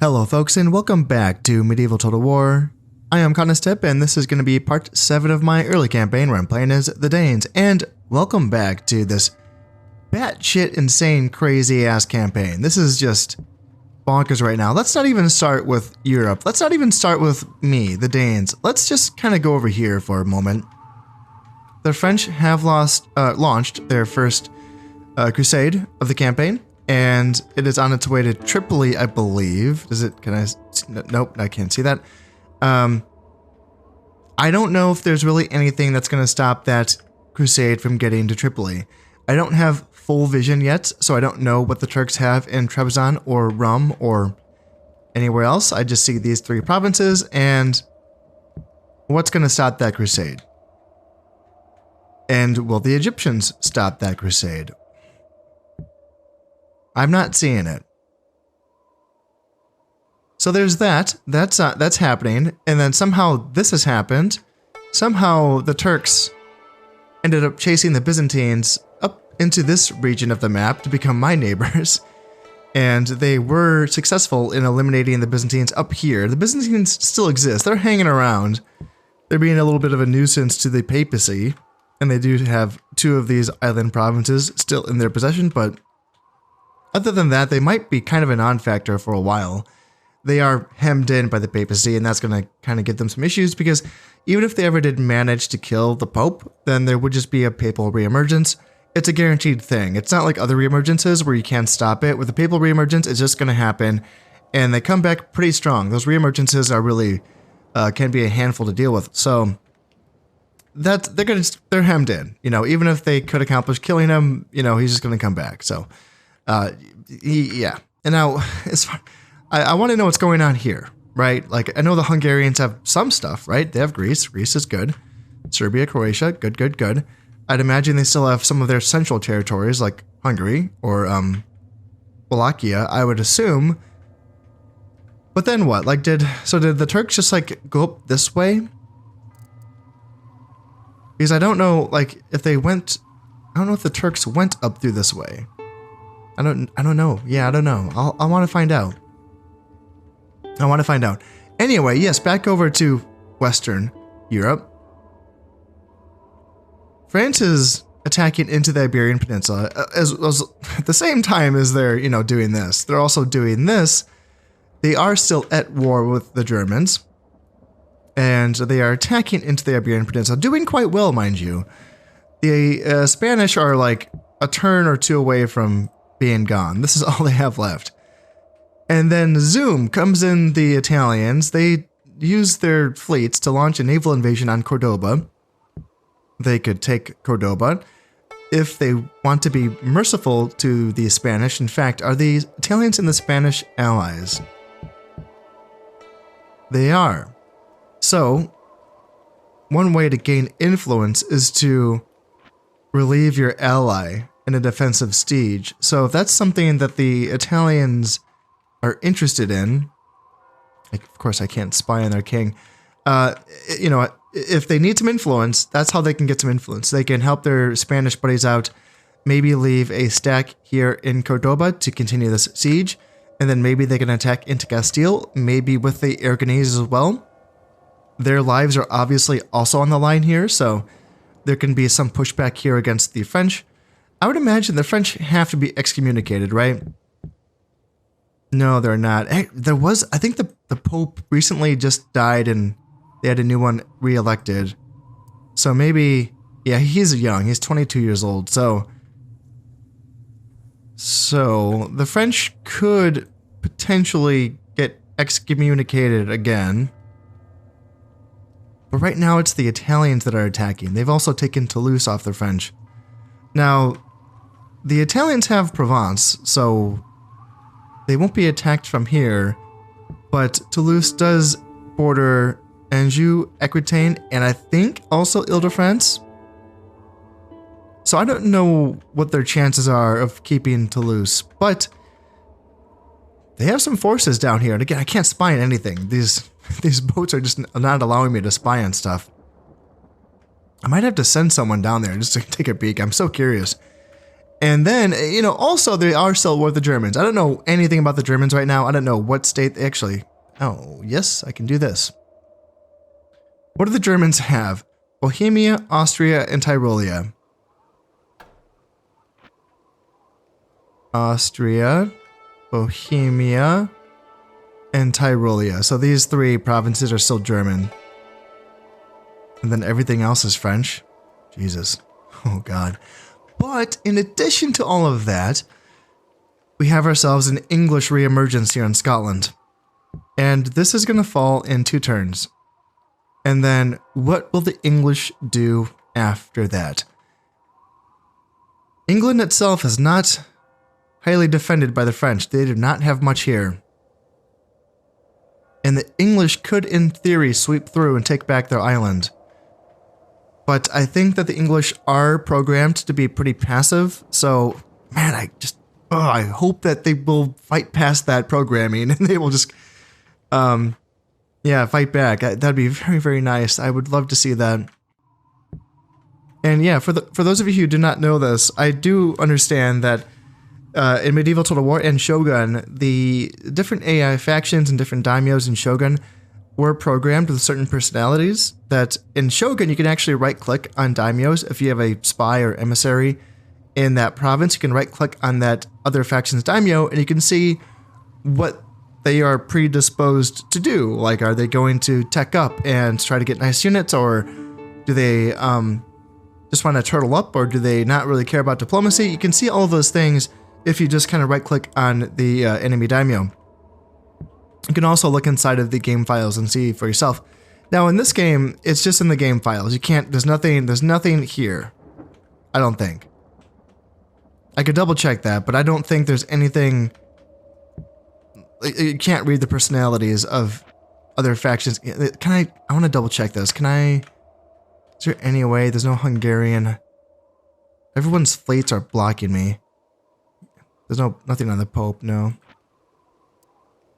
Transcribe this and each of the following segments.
Hello folks and welcome back to Medieval Total War. I am Conostip and this is going to be part 7 of my early campaign where I'm playing as the Danes. And welcome back to this batshit insane crazy ass campaign. This is just bonkers right now. Let's not even start with Europe. Let's not even start with me, the Danes. Let's just kind of go over here for a moment. The French have launched their first crusade of the campaign. And it is on its way to Tripoli, I believe. Nope, I can't see that. I don't know if there's really anything that's going to stop that crusade from getting to Tripoli. I don't have full vision yet, so I don't know what the Turks have in Trebizond or Rum or anywhere else. I just see these 3 provinces, and what's going to stop that crusade? And will the Egyptians stop that crusade? I'm not seeing it. So there's that. That's happening, and then somehow this has happened. Somehow the Turks ended up chasing the Byzantines up into this region of the map to become my neighbors, and they were successful in eliminating the Byzantines up here. The Byzantines still exist. They're hanging around. They're being a little bit of a nuisance to the papacy, and they do have 2 of these island provinces still in their possession, but other than that, they might be kind of a non-factor for a while. They are hemmed in by the papacy, and that's going to kind of give them some issues, because even if they ever did manage to kill the Pope, then there would just be a papal reemergence. It's a guaranteed thing. It's not like other reemergences where you can't stop it. With the papal reemergence, it's just going to happen, and they come back pretty strong. Those reemergences are really can be a handful to deal with. So they're hemmed in. You know, even if they could accomplish killing him, you know, he's just going to come back. So. Yeah. And now, I want to know what's going on here, right? Like, I know the Hungarians have some stuff, right? They have Greece. Greece is good. Serbia, Croatia, good. I'd imagine they still have some of their central territories, like Hungary or Wallachia, I would assume. But then what? Like, did the Turks just, like, go up this way? Because I don't know, like, if they went... I don't know if the Turks went up through this way. I don't know. Yeah, I don't know. I want to find out. Anyway, yes, back over to Western Europe. France is attacking into the Iberian Peninsula as at the same time as they're, you know, doing this. They're also doing this. They are still at war with the Germans, and they are attacking into the Iberian Peninsula, doing quite well, mind you. The Spanish are like a turn or 2 away from being gone. This is all they have left. And then zoom comes in the Italians. They use their fleets to launch a naval invasion on Cordoba. They could take Cordoba if they want to be merciful to the Spanish. In fact, are the Italians and the Spanish allies? They are. So, one way to gain influence is to relieve your ally in a defensive siege. So if that's something that the Italians are interested in, like, of course I can't spy on their king, you know, if they need some influence, that's how they can get some influence. They can help their Spanish buddies out, maybe leave a stack here in Cordoba to continue this siege, and then maybe they can attack into Castile, maybe with the Aragonese as well. Their lives are obviously also on the line here, so there can be some pushback here against the French. I would imagine the French have to be excommunicated, right? No, they're not. Hey, I think the Pope recently just died and they had a new one re-elected. So maybe, yeah, he's young. He's 22 years old. So the French could potentially get excommunicated again. But right now it's the Italians that are attacking. They've also taken Toulouse off the French. Now, the Italians have Provence, so they won't be attacked from here, but Toulouse does border Anjou, Aquitaine, and I think also Ile-de-France. So I don't know what their chances are of keeping Toulouse, but they have some forces down here. And again, I can't spy on anything. These boats are just not allowing me to spy on stuff. I might have to send someone down there just to take a peek. I'm so curious. And then, you know, also they are still at war with the Germans. I don't know anything about the Germans right now. I don't know what state they actually... Oh, yes, I can do this. What do the Germans have? Bohemia, Austria, and Tyrolia. Austria, Bohemia, and Tyrolia. So these three provinces are still German. And then everything else is French. Jesus. Oh, God. But in addition to all of that, we have ourselves an English reemergence here in Scotland. And this is going to fall in 2 turns. And then what will the English do after that? England itself is not highly defended by the French. They do not have much here. And the English could, in theory, sweep through and take back their island. But I think that the English are programmed to be pretty passive, so, man, I hope that they will fight past that programming and they will just, yeah, fight back. That'd be very, very nice. I would love to see that. And yeah, for those of you who do not know this, I do understand that in Medieval Total War and Shogun, the different AI factions and different daimyos in Shogun were programmed with certain personalities that in Shogun, you can actually right-click on daimyos. If you have a spy or emissary in that province, you can right-click on that other faction's daimyo and you can see what they are predisposed to do. Like, are they going to tech up and try to get nice units, or do they just want to turtle up, or do they not really care about diplomacy? You can see all of those things if you just kind of right-click on the enemy daimyo. You can also look inside of the game files and see for yourself. Now in this game, it's just in the game files. You can't, there's nothing here. I don't think. I could double check that, but I don't think there's anything. You can't read the personalities of other factions. I want to double check this. Is there any way? There's no Hungarian. Everyone's fleets are blocking me. There's nothing on the Pope, no.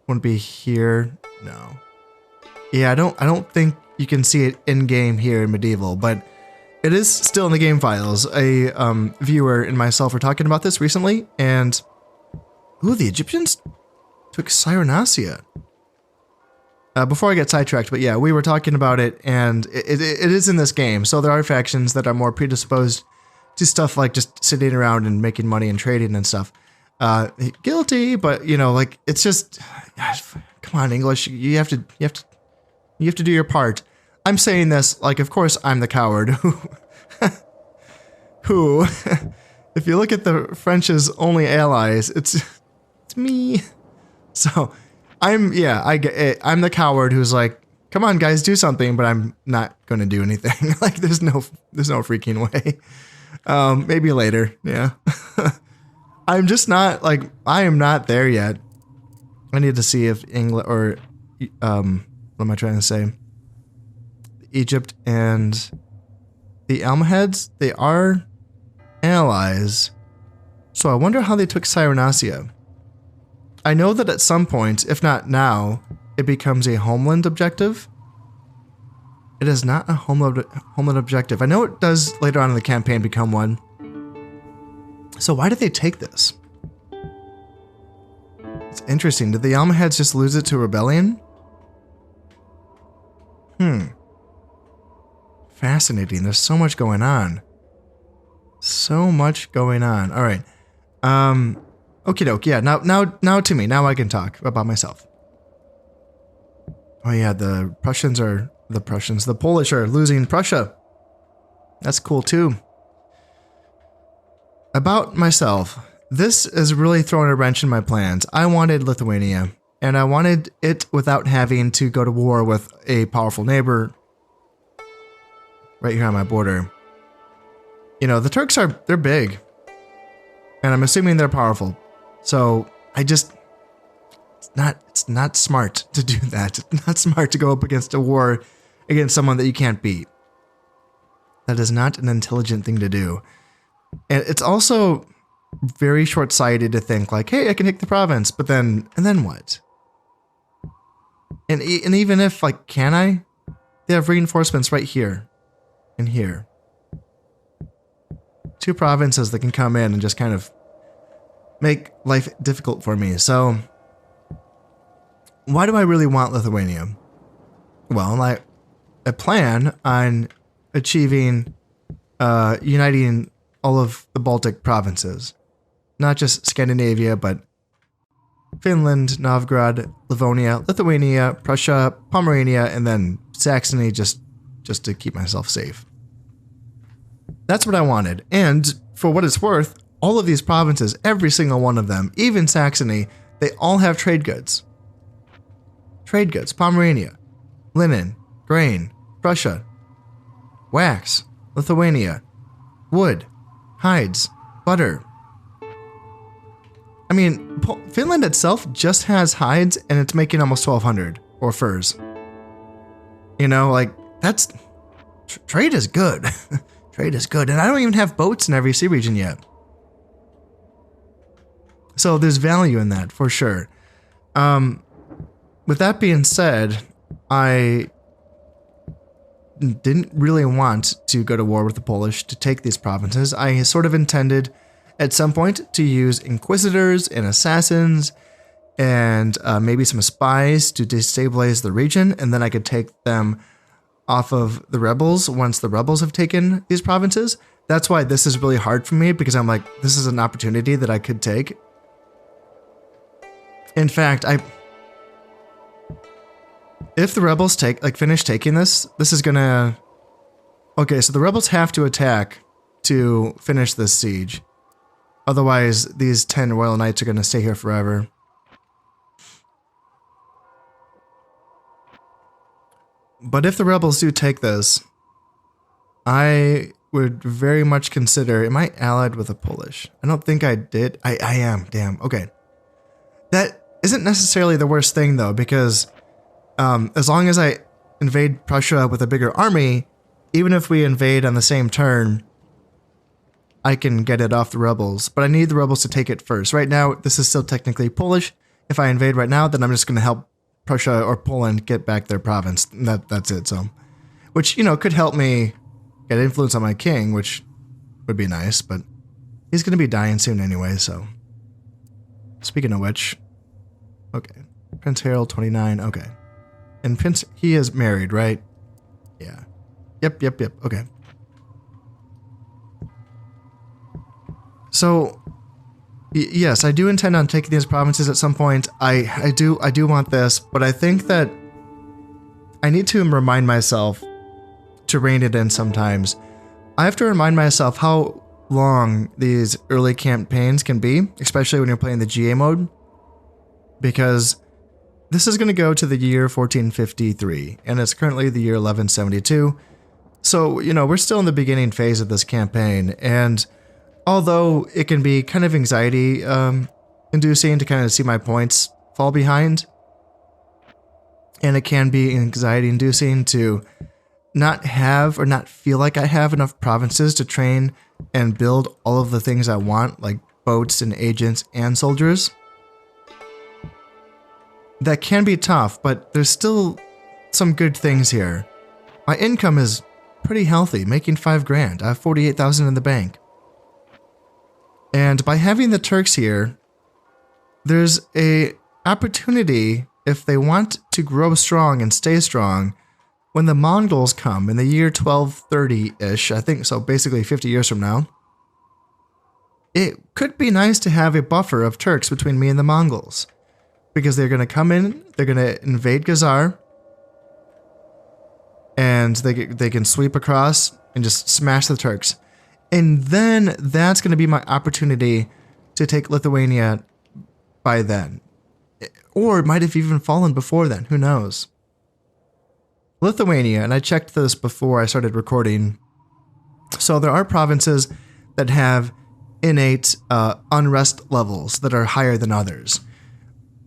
Wouldn't be here, no. Yeah, I don't think you can see it in game here in Medieval, but it is still in the game files. A viewer and myself were talking about this recently, and ooh, the Egyptians took Cyrenaica. Before I get sidetracked, but yeah, we were talking about it, and it is in this game. So there are factions that are more predisposed to stuff like just sitting around and making money and trading and stuff. Guilty, but you know, like, it's just, gosh, come on, English, you have to do your part. I'm saying this like, of course, I'm the coward who, if you look at the French's only allies, it's me. So I'm the coward who's like, come on, guys, do something, but I'm not going to do anything. Like, there's no freaking way. Maybe later. Yeah. I'm just not, like, I am not there yet. I need to see if England or, what am I trying to say? Egypt and the Almohads, they are allies. So I wonder how they took Cyrenaica. I know that at some point, if not now, it becomes a homeland objective. It is not a homeland objective. I know it does later on in the campaign become one. So why did they take this? It's interesting. Did the Almohads just lose it to rebellion? Fascinating. There's so much going on. So much going on. All right. Okie doke. Yeah. Now to me. Now I can talk about myself. Oh yeah. The Polish are losing Prussia. That's cool too. About myself, this is really throwing a wrench in my plans. I wanted Lithuania, and I wanted it without having to go to war with a powerful neighbor right here on my border. You know, the Turks they're big, and I'm assuming they're powerful. So it's not smart to do that. It's not smart to go up against a war against someone that you can't beat. That is not an intelligent thing to do. And it's also very short-sighted to think like, hey, I can take the province, but then what? And even if, like, can I? They have reinforcements right here and here. two provinces that can come in and just kind of make life difficult for me. So why do I really want Lithuania? Well, I plan on achieving uniting all of the Baltic provinces, not just Scandinavia, but Finland, Novgorod, Livonia, Lithuania, Prussia, Pomerania, and then Saxony, just to keep myself safe. That's what I wanted. And for what it's worth, all of these provinces, every single one of them, even Saxony, they all have trade goods. Trade goods, Pomerania, linen, grain, Prussia, wax, Lithuania, wood, hides, butter. I mean, Finland itself just has hides and it's making almost 1,200, or furs. You know, like, that's... trade is good. Trade is good. And I don't even have boats in every sea region yet. So there's value in that, for sure. With that being said, I didn't really want to go to war with the Polish to take these provinces. I sort of intended at some point to use inquisitors and assassins and maybe some spies to destabilize the region, and then I could take them off of the rebels once the rebels have taken these provinces. That's why this is really hard for me, because I'm like, this is an opportunity that I could take. In fact, if the rebels finish taking this is gonna... Okay, so the rebels have to attack to finish this siege. Otherwise, these 10 Royal Knights are gonna stay here forever. But if the rebels do take this, I would very much consider... Am I allied with the Polish? I don't think I did. I am. Damn. Okay. That isn't necessarily the worst thing, though, because as long as I invade Prussia with a bigger army, even if we invade on the same turn, I can get it off the rebels. But I need the rebels to take it first. Right now, this is still technically Polish. If I invade right now, then I'm just going to help Prussia or Poland get back their province. That's it. So, which, you know, could help me get influence on my king, which would be nice, but he's going to be dying soon anyway, so. Speaking of which, okay. Prince Harold, 29, okay. And Prince, he is married, right? Yeah. Yep, okay. So, yes, I do intend on taking these provinces at some point. I do want this, but I think that I need to remind myself to rein it in sometimes. I have to remind myself how long these early campaigns can be, especially when you're playing the GA mode, because this is going to go to the year 1453, and it's currently the year 1172. So, you know, we're still in the beginning phase of this campaign, and although it can be kind of anxiety inducing to kind of see my points fall behind, and it can be anxiety inducing to not have or not feel like I have enough provinces to train and build all of the things I want, like boats and agents and soldiers. That can be tough, but there's still some good things here. My income is pretty healthy, making 5 grand. I have 48,000 in the bank. And by having the Turks here, there's a opportunity, if they want to grow strong and stay strong, when the Mongols come in the year 1230-ish, I think, so basically 50 years from now, it could be nice to have a buffer of Turks between me and the Mongols. Because they're going to come in, they're going to invade Khazar, and they can sweep across and just smash the Turks. And then that's going to be my opportunity to take Lithuania by then. Or it might have even fallen before then, who knows. Lithuania, and I checked this before I started recording, so there are provinces that have innate unrest levels that are higher than others.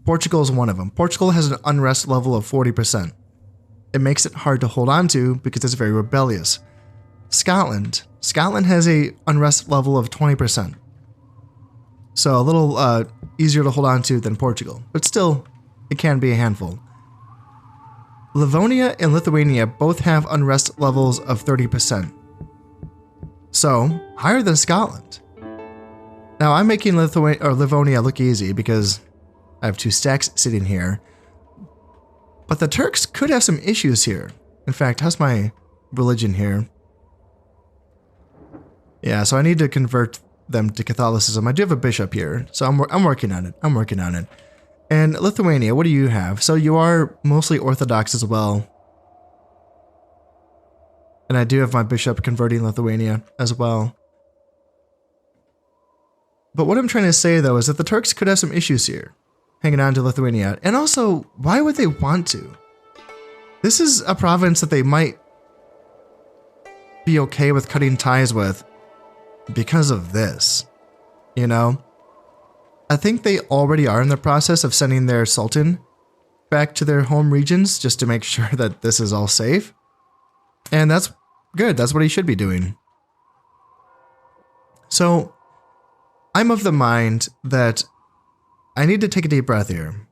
Portugal is one of them. Portugal has an unrest level of 40%. It makes it hard to hold on to because it's very rebellious. Scotland has a unrest level of 20%. So a little easier to hold on to than Portugal, but still, it can be a handful. Livonia and Lithuania both have unrest levels of 30%. So, higher than Scotland. Now, I'm making Livonia look easy because I have 2 stacks sitting here. But the Turks could have some issues here. In fact, how's my religion here? Yeah, so I need to convert them to Catholicism. I do have a bishop here, so I'm working on it. I'm working on it. And Lithuania, what do you have? So you are mostly Orthodox as well. And I do have my bishop converting Lithuania as well. But what I'm trying to say, though, is that the Turks could have some issues here, hanging on to Lithuania. And also, why would they want to? This is a province that they might be okay with cutting ties with because of this, you know? I think they already are in the process of sending their sultan back to their home regions just to make sure that this is all safe. And that's good. That's what he should be doing. So, I'm of the mind that I need to take a deep breath here.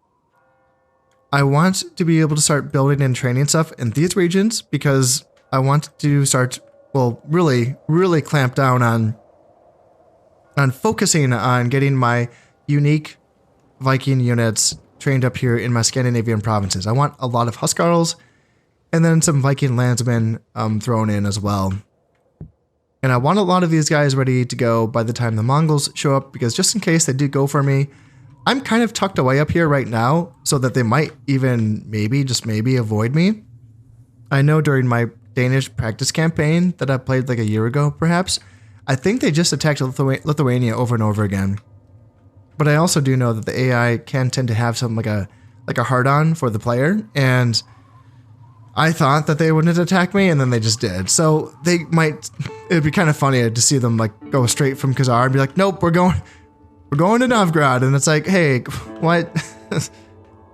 I want to be able to start building and training stuff in these regions because I want to start, well, really clamp down on focusing on getting my unique Viking units trained up here in my Scandinavian provinces. I want a lot of Huskarls and then some Viking landsmen thrown in as well. And I want a lot of these guys ready to go by the time the Mongols show up, because just in case they do go for me, I'm kind of tucked away up here right now so that they might even just maybe avoid me. I know during my Danish practice campaign that I played like a year ago, perhaps, I think they just attacked Lithuania over and over again. But I also do know that the AI can tend to have some like a hard-on for the player, and I thought that they wouldn't attack me, and then they just did. So they might. It'd be kind of funny to see them like go straight from Khazar and be like, "Nope, we're going to Novgorod," and it's like, "Hey, what?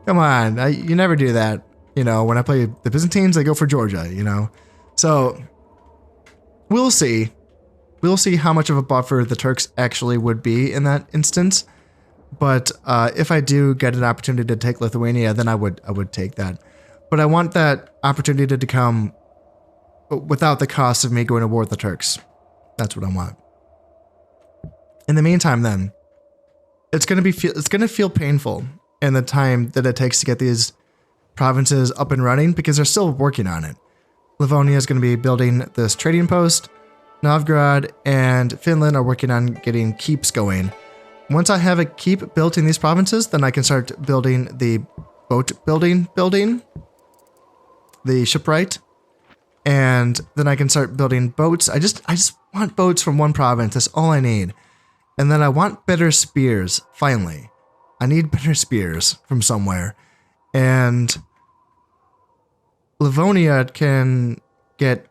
Come on, you never do that." You know, when I play the Byzantines, they go for Georgia. You know, so we'll see. We'll see how much of a buffer the Turks actually would be in that instance. But if I do get an opportunity to take Lithuania, then I would take that. But I want that opportunity to come without the cost of me going to war with the Turks. That's what I want. In the meantime, then, it's going to feel painful in the time that it takes to get these provinces up and running because they're still working on it. Livonia is going to be building this trading post. Novgorod and Finland are working on getting keeps going. Once I have a keep built in these provinces, then I can start building the boat building, the shipwright, and then I can start building boats. I just want boats from one province. That's all I need. And then I want better spears, finally. I need better spears from somewhere. And Livonia can get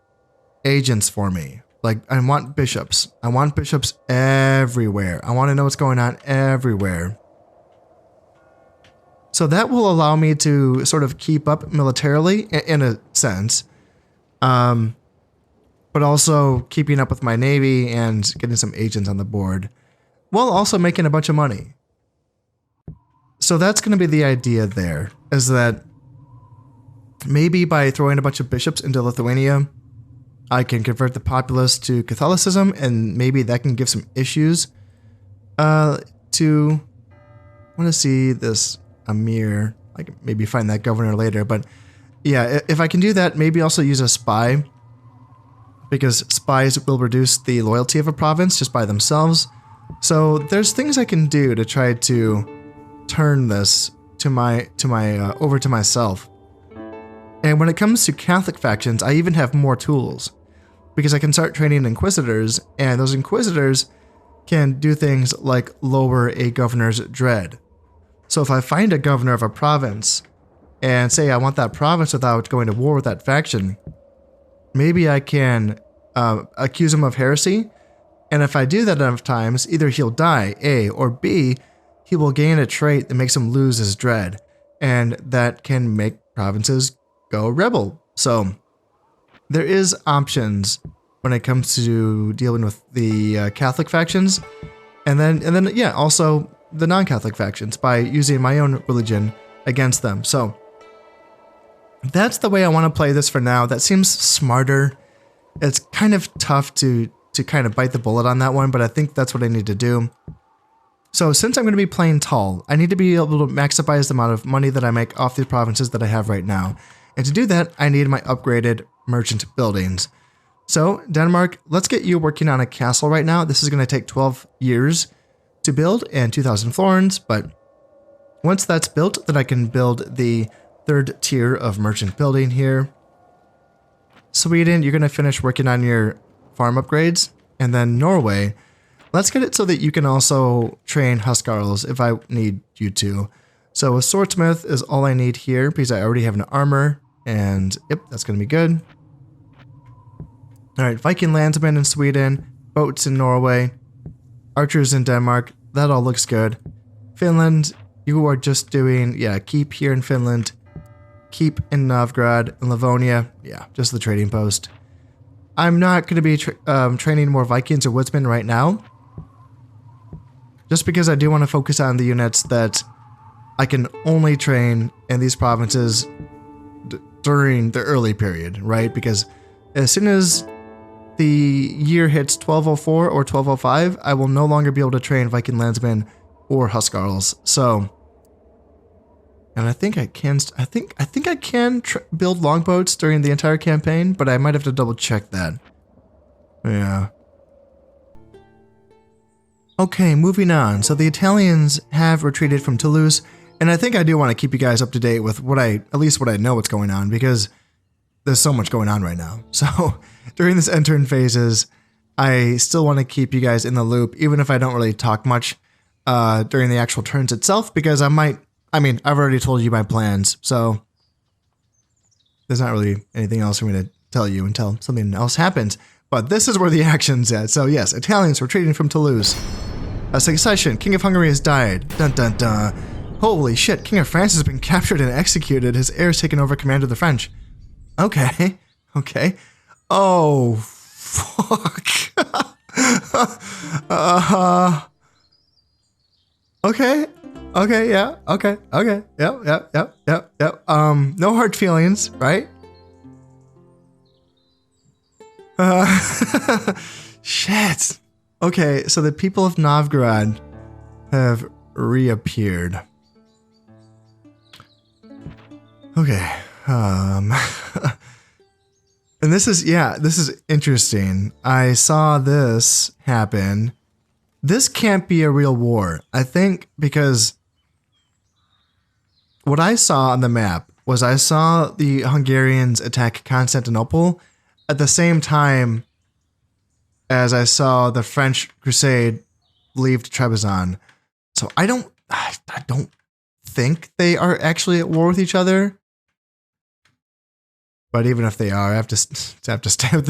agents for me. Like, I want bishops. I want bishops everywhere. I want to know what's going on everywhere. So that will allow me to sort of keep up militarily, in a sense. But also keeping up with my navy and getting some agents on the board, while also making a bunch of money. So that's going to be the idea there, is that maybe by throwing a bunch of bishops into Lithuania, I can convert the populace to Catholicism, and maybe that can give some issues I want to see this Amir. I can maybe find that governor later, but yeah, if I can do that, maybe also use a spy, because spies will reduce the loyalty of a province just by themselves. So there's things I can do to try to turn this over to myself. And when it comes to Catholic factions, I even have more tools, because I can start training inquisitors, and those inquisitors can do things like lower a governor's dread. So if I find a governor of a province and say I want that province without going to war with that faction, maybe I can accuse him of heresy, and if I do that enough times, either he'll die, A, or B, he will gain a trait that makes him lose his dread, and that can make provinces go rebel. So there is options when it comes to dealing with the Catholic factions, and then yeah, also the non-Catholic factions by using my own religion against them. So that's the way I want to play this for now. That seems smarter. It's kind of tough to to kind of bite the bullet on that one, but I think that's what I need to do. So since I'm going to be playing tall, I need to be able to maximize the amount of money that I make off these provinces that I have right now. And to do that, I need my upgraded merchant buildings. So Denmark, let's get you working on a castle right now. This is going to take 12 years to build and 2,000 florins, but once that's built, then I can build the third tier of merchant building here. Sweden, you're going to finish working on your farm upgrades. And then Norway, let's get it so that you can also train Huskarls if I need you to. So a swordsmith is all I need here because I already have an armor. And yep, that's going to be good. All right, Viking landsmen in Sweden, boats in Norway, archers in Denmark. That all looks good. Finland, you are just doing, yeah, keep here in Finland. Keep in Novgorod and Livonia. Yeah, just the trading post. I'm not going to be training more Vikings or woodsmen right now. Just because I do want to focus on the units that I can only train in these provinces during the early period, right? Because as soon as the year hits 1204 or 1205, I will no longer be able to train Viking landsmen or Huskarls. So, and I think I can. I think I can build longboats during the entire campaign, but I might have to double check that. Yeah. Okay, moving on. So the Italians have retreated from Toulouse, and I think I do want to keep you guys up to date with at least what I know what's going on, because there's so much going on right now. So during this end turn phases, I still want to keep you guys in the loop, even if I don't really talk much during the actual turns itself, because I've already told you my plans, so there's not really anything else for me to tell you until something else happens. But this is where the action's at. So yes, Italians retreating from Toulouse. A succession. King of Hungary has died. Dun dun dun. Holy shit, King of France has been captured and executed. His heirs taken over command of the French. Okay. Okay. Oh, fuck. Okay. Okay, yeah. Okay. Okay. Yep. No hard feelings, right? Shit. Okay, so the people of Novgorod have reappeared. Okay. And this is interesting. I saw this happen. This can't be a real war, I think, because what I saw on the map was I saw the Hungarians attack Constantinople at the same time as I saw the French crusade leave Trebizond. So I don't think they are actually at war with each other. But even if they are, I have to stay with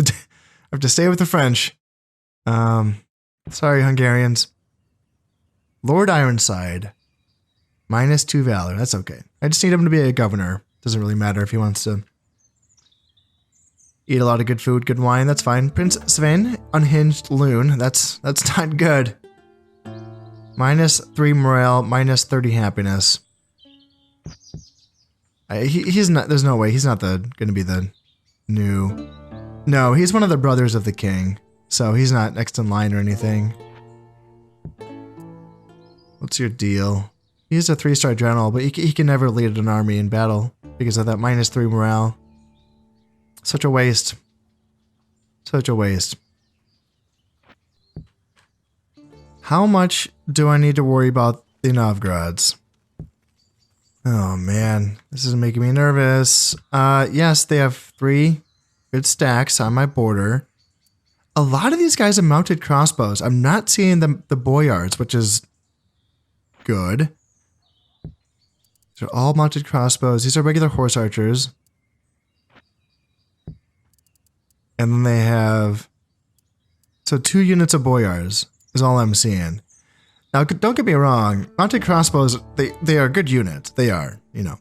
the French. Sorry, Hungarians. Lord Ironside, -2 valor. That's okay. I just need him to be a governor. Doesn't really matter if he wants to eat a lot of good food, good wine. That's fine. Prince Sven, unhinged loon. That's not good. -3 morale, -30 happiness. He's not. There's no way. He's not going to be the new. No, he's one of the brothers of the king, so he's not next in line or anything. What's your deal? He's a 3-star general, but he can never lead an army in battle because of that -3 morale. Such a waste. Such a waste. How much do I need to worry about the Novgorods? Oh man, this is making me nervous. Yes, they have 3 good stacks on my border. A lot of these guys have mounted crossbows. I'm not seeing the boyards, which is good. These are all mounted crossbows. These are regular horse archers. And then they have... So 2 units of boyars is all I'm seeing. Now, don't get me wrong. Mounted crossbows, they are good units. They are, you know.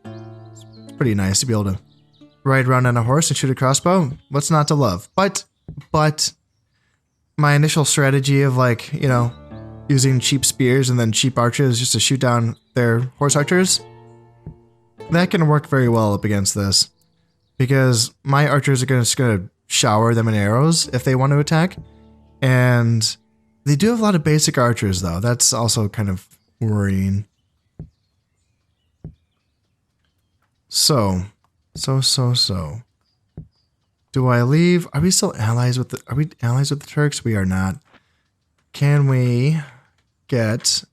It's pretty nice to be able to ride around on a horse and shoot a crossbow. What's not to love? But my initial strategy of, like, you know, using cheap spears and then cheap archers just to shoot down their horse archers, that can work very well up against this. Because my archers are just going to shower them in arrows if they want to attack. And they do have a lot of basic archers, though. That's also kind of worrying. So. Do I leave? Are we still allies with the? Are we allies with the Turks? We are not. Can we get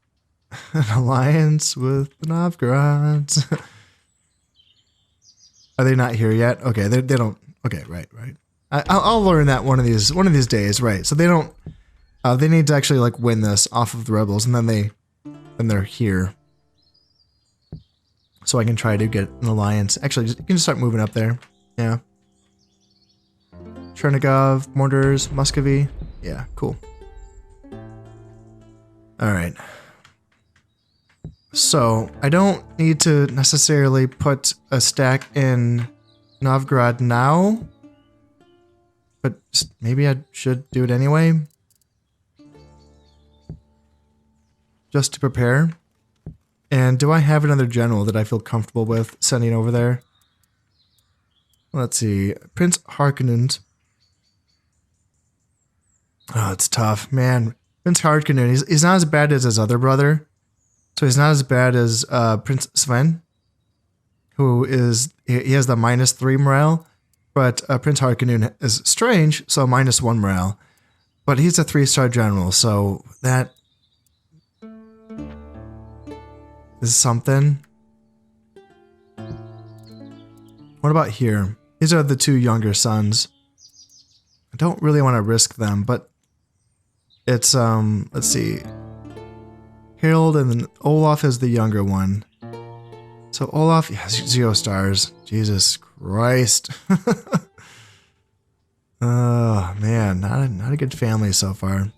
an alliance with the Novgorods? Are they not here yet? Okay, they don't. Okay, right. I'll learn that one of these days. Right. So they don't. They need to actually like win this off of the rebels, and then they're here. So I can try to get an alliance. Actually, you can just start moving up there. Yeah. Chernigov, Mortars, Muscovy. Yeah, cool. Alright. So, I don't need to necessarily put a stack in Novgorod now. But maybe I should do it anyway. Just to prepare. And do I have another general that I feel comfortable with sending over there? Let's see. Prince Harkonnen. Oh, it's tough. Man, Prince Harkonnen, he's not as bad as his other brother. So he's not as bad as Prince Sven, who is, he has the -3 morale. But Prince Harkonnen is strange, so -1 morale. But he's a 3-star general, so that is something. What about here? These are the 2 younger sons. I don't really want to risk them, but it's, let's see. Harold and then Olaf is the younger one. So Olaf, yeah, 0 stars. Jesus Christ. Oh, man, not a good family so far.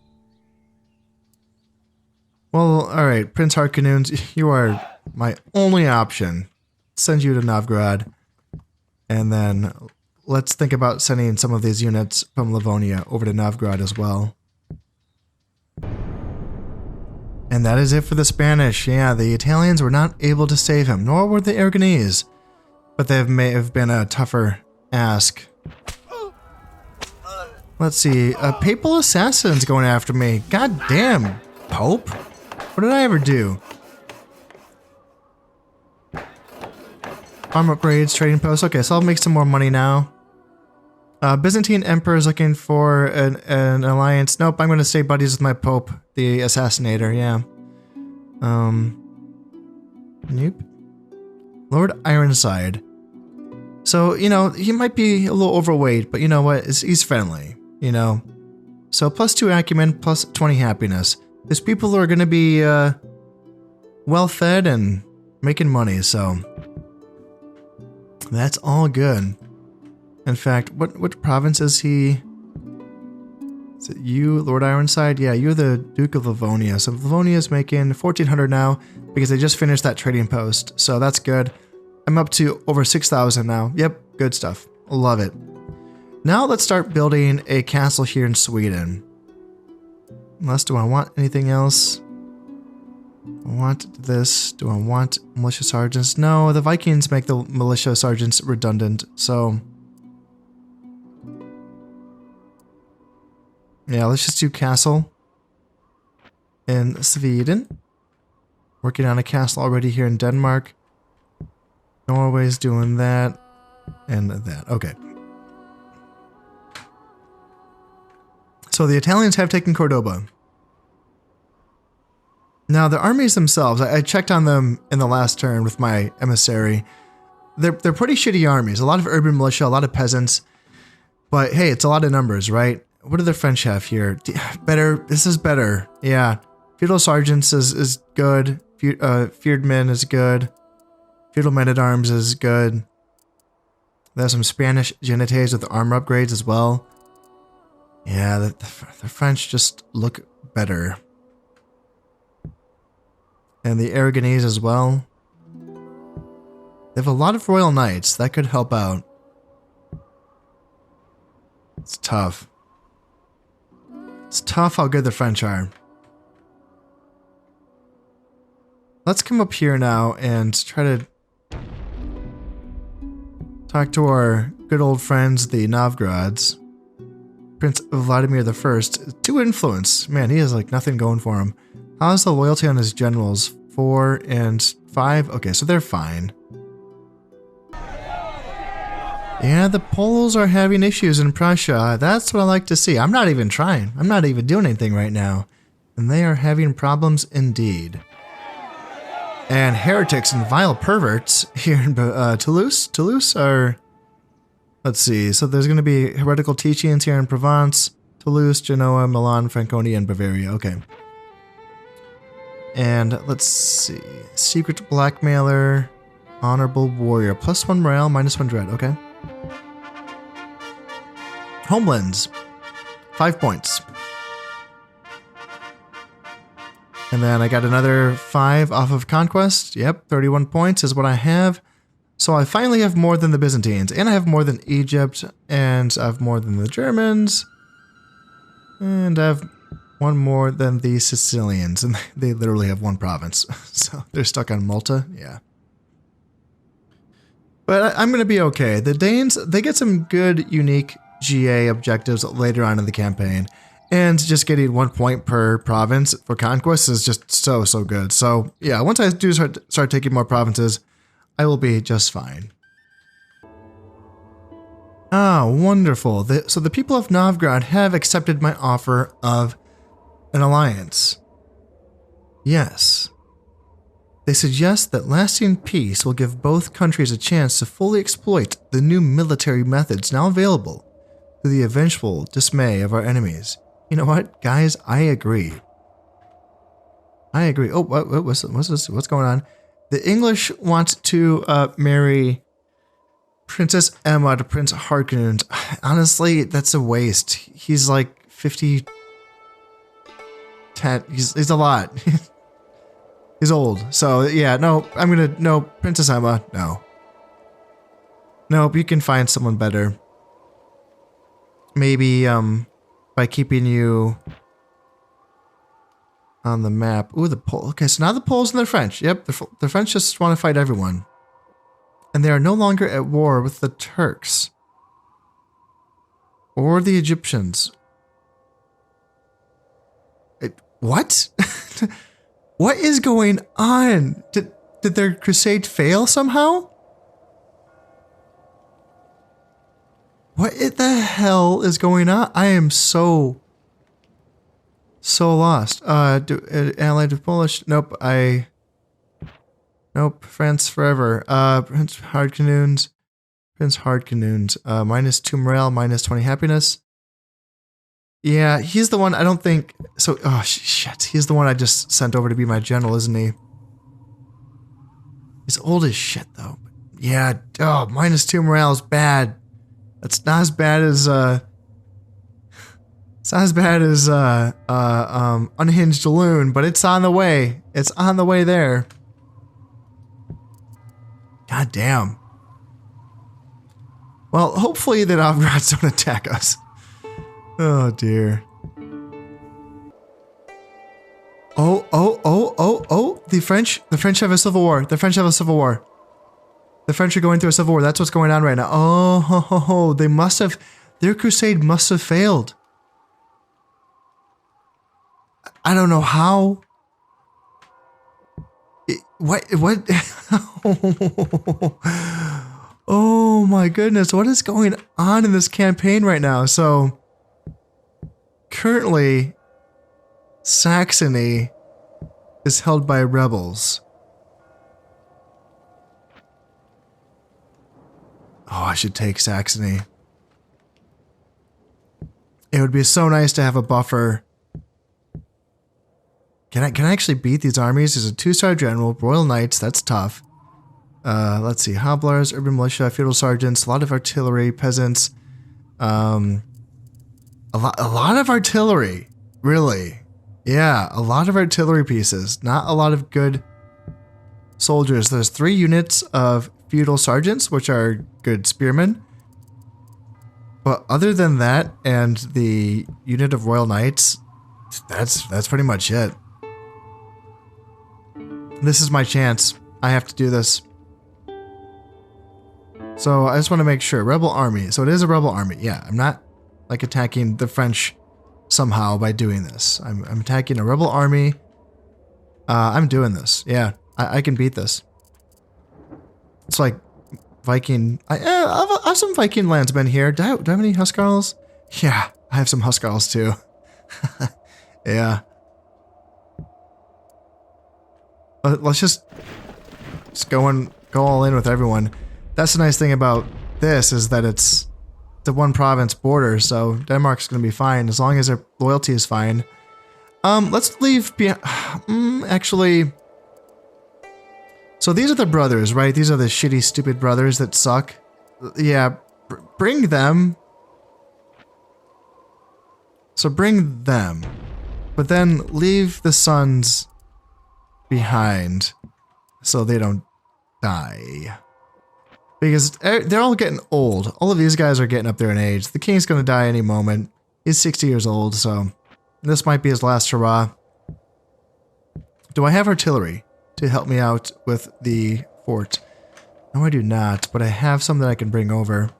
Well, alright, Prince Harkonnen, you are my only option. Send you to Novgorod. And then let's think about sending some of these units from Livonia over to Novgorod as well. And that is it for the Spanish. Yeah, the Italians were not able to save him, nor were the Aragonese. But they may have been a tougher ask. Let's see, a papal assassin's going after me. God damn, Pope. What did I ever do? Arm upgrades, trading post. Okay, so I'll make some more money now. Byzantine Emperor is looking for an alliance. Nope, I'm going to stay buddies with my Pope, the Assassinator, yeah. Nope. Lord Ironside. So, you know, he might be a little overweight, but you know what? He's friendly, you know. So +2 acumen, +20 happiness. There's people who are going to be well-fed and making money, so that's all good. In fact, what province is he? Is it you, Lord Ironside? Yeah, you're the Duke of Livonia. So Livonia is making 1,400 now because they just finished that trading post. So that's good. I'm up to over 6,000 now. Yep, good stuff. Love it. Now let's start building a castle here in Sweden. Unless, do I want anything else? I want this. Do I want militia sergeants? No, the Vikings make the militia sergeants redundant, so yeah, let's just do castle in Sweden. Working on a castle already here in Denmark. Norway's doing that and that. Okay. So the Italians have taken Cordoba. Now the armies themselves, I checked on them in the last turn with my emissary. They're pretty shitty armies. A lot of urban militia, a lot of peasants. But hey, it's a lot of numbers, right? What do the French have here? Better. This is better. Yeah. Feudal sergeants is good. Feudmen is good. Feudal men-at-arms is good. There's some Spanish genites with armor upgrades as well. Yeah, the French just look better. And the Aragonese as well. They have a lot of royal knights. That could help out. It's tough. It's tough how good the French are. Let's come up here now and try to talk to our good old friends, the Novgorods. Prince Vladimir the First. 2 influence. Man, he has like nothing going for him. How's the loyalty on his generals? 4 and 5. Okay, so they're fine. Yeah, the Poles are having issues in Prussia. That's what I like to see. I'm not even trying. I'm not even doing anything right now. And they are having problems indeed. And heretics and vile perverts here in Toulouse are... Let's see. So there's going to be heretical teachings here in Provence, Toulouse, Genoa, Milan, Franconia, and Bavaria. Okay. And let's see. Secret blackmailer, honorable warrior. +1 morale, -1 dread. Okay. Homelands. 5 points. And then I got another 5 off of conquest. Yep, 31 points is what I have. So I finally have more than the Byzantines, and I have more than Egypt, and I have more than the Germans, and I have 1 more than the Sicilians, and they literally have 1 province. So they're stuck on Malta, yeah. But I'm going to be okay. The Danes, they get some good, unique GA objectives later on in the campaign, and just getting 1 point per province for conquest is just so good. So yeah, once I do start taking more provinces, I will be just fine. Ah, wonderful. So the people of Novgorod have accepted my offer of an alliance. Yes. They suggest that lasting peace will give both countries a chance to fully exploit the new military methods now available to the eventual dismay of our enemies. You know what, guys? I agree. I agree. Oh, what's this? What's going on? The English want to marry Princess Emma to Prince Harkonnen. Honestly, that's a waste. He's like 50... 10. He's a lot. He's old. So, yeah, no, no, Princess Emma, no. Nope, you can find someone better. Maybe, by keeping you on the map. Ooh, the Pole. Okay, so now the Poles and the French. Yep, the French just want to fight everyone. And they are no longer at war with the Turks. Or the Egyptians. What? What is going on? Did their crusade fail somehow? What the hell is going on? I am so lost. Allied with Polish? Nope, nope, France forever. Prince Hardkanoons. -2 morale, -20 happiness. Yeah, he's the one I don't think... So, oh, shit. He's the one I just sent over to be my general, isn't he? He's old as shit, though. Yeah, oh, -2 morale is bad. That's not as bad as, it's not as bad as, Unhinged Loon, but it's on the way. It's on the way there. God damn. Well, hopefully the Novgorods don't attack us. Oh dear. Oh, the French have a civil war. The French are going through a civil war. That's what's going on right now. Oh, they must have, their crusade must have failed. I don't know how. What? Oh my goodness, what is going on in this campaign right now? So, currently, Saxony is held by rebels. Oh, I should take Saxony. It would be so nice to have a buffer. Can I actually beat these armies? There's a 2-star general, Royal Knights, that's tough. Let's see, Hobblars, Urban Militia, Feudal Sergeants, a lot of artillery, peasants. A lot of artillery, really. Yeah, a lot of artillery pieces. Not a lot of good soldiers. There's 3 units of Feudal Sergeants, which are good spearmen. But other than that, and the unit of Royal Knights, that's pretty much it. This is my chance. I have to do this. So I just want to make sure. Rebel army. So it is a rebel army. Yeah, I'm not like attacking the French somehow by doing this. I'm attacking a rebel army. I'm doing this. Yeah, I can beat this. It's like Viking. I have some Viking landsmen here. Do I have any Huskarls? Yeah, I have some Huskarls too. Yeah. Let's just go all in with everyone. That's the nice thing about this is that it's the one province border, so Denmark's gonna be fine as long as their loyalty is fine. Let's leave behind. Actually, so these are the brothers, right? These are the shitty, stupid brothers that suck. Yeah, bring them. So bring them, but then leave the sons behind so they don't die. Because they're all getting old. All of these guys are getting up there in age. The king's going to die any moment. He's 60 years old, so this might be his last hurrah. Do I have artillery to help me out with the fort? No, I do not, but I have some that I can bring over.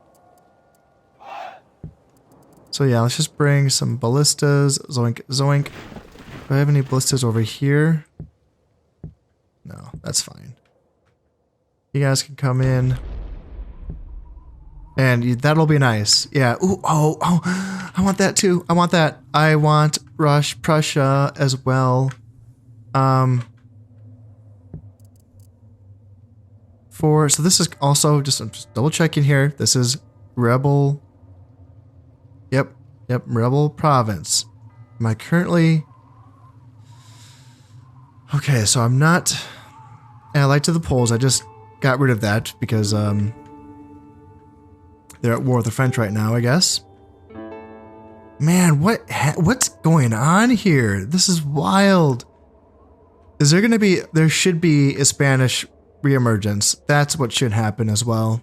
So yeah, let's just bring some ballistas. Zoink, zoink. Do I have any ballistas over here? No, that's fine. You guys can come in. And that'll be nice. Yeah. Ooh, oh, I want that too. I want that. I want Prussia as well. So this is also I'm just double checking here. This is rebel. Yep, rebel province. Am I currently... Okay, so I'm not allied to the Poles. I just got rid of that because they're at war with the French right now, I guess. Man, what's going on here? This is wild. Is there gonna be... There should be a Spanish reemergence. That's what should happen as well.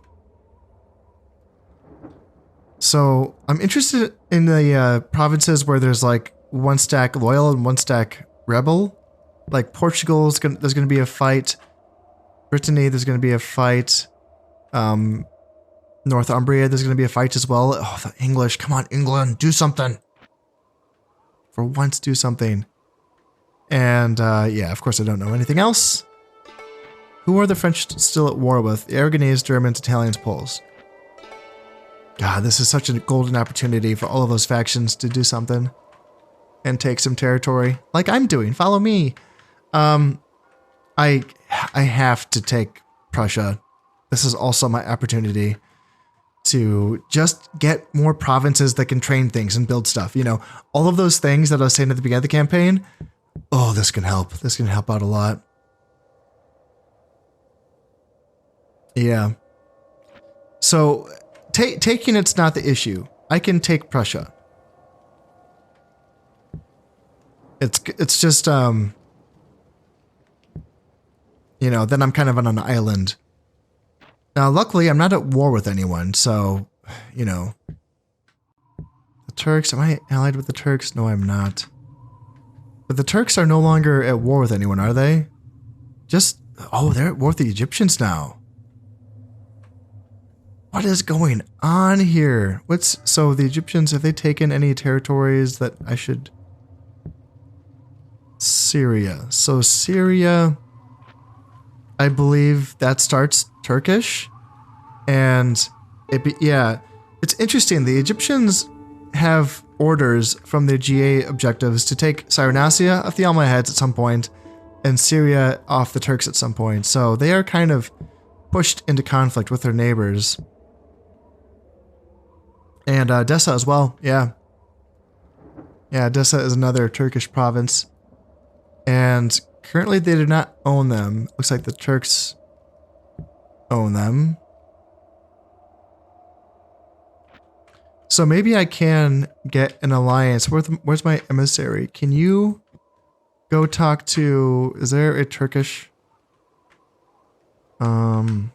So I'm interested in the provinces where there's like one stack loyal and one stack rebel. Like Portugal, there's going to be a fight. Brittany, there's going to be a fight. Northumbria, there's going to be a fight as well. Oh, the English. Come on, England, do something. For once, do something. And yeah, of course, I don't know anything else. Who are the French still at war with? The Aragonese, Germans, Italians, Poles. God, this is such a golden opportunity for all of those factions to do something and take some territory, like I'm doing. Follow me. I have to take Prussia. This is also my opportunity to just get more provinces that can train things and build stuff. You know, all of those things that I was saying at the beginning of the campaign. Oh, this can help. This can help out a lot. Yeah. So taking it's not the issue. I can take Prussia. It's just you know, then I'm kind of on an island. Now, luckily, I'm not at war with anyone, so you know. The Turks, am I allied with the Turks? No, I'm not. But the Turks are no longer at war with anyone, are they? Oh, they're at war with the Egyptians now. What is going on here? So the Egyptians, have they taken any territories that I should... Syria. So Syria, I believe that starts Turkish. And yeah, it's interesting. The Egyptians have orders from their GA objectives to take Cyrenaica off the Almohads at some point and Syria off the Turks at some point. So they are kind of pushed into conflict with their neighbors. And Edessa as well, yeah. Yeah, Edessa is another Turkish province. And currently they do not own them. Looks like the Turks own them. So maybe I can get an alliance. Where's my emissary? Can you go talk to... Is there a Turkish... There's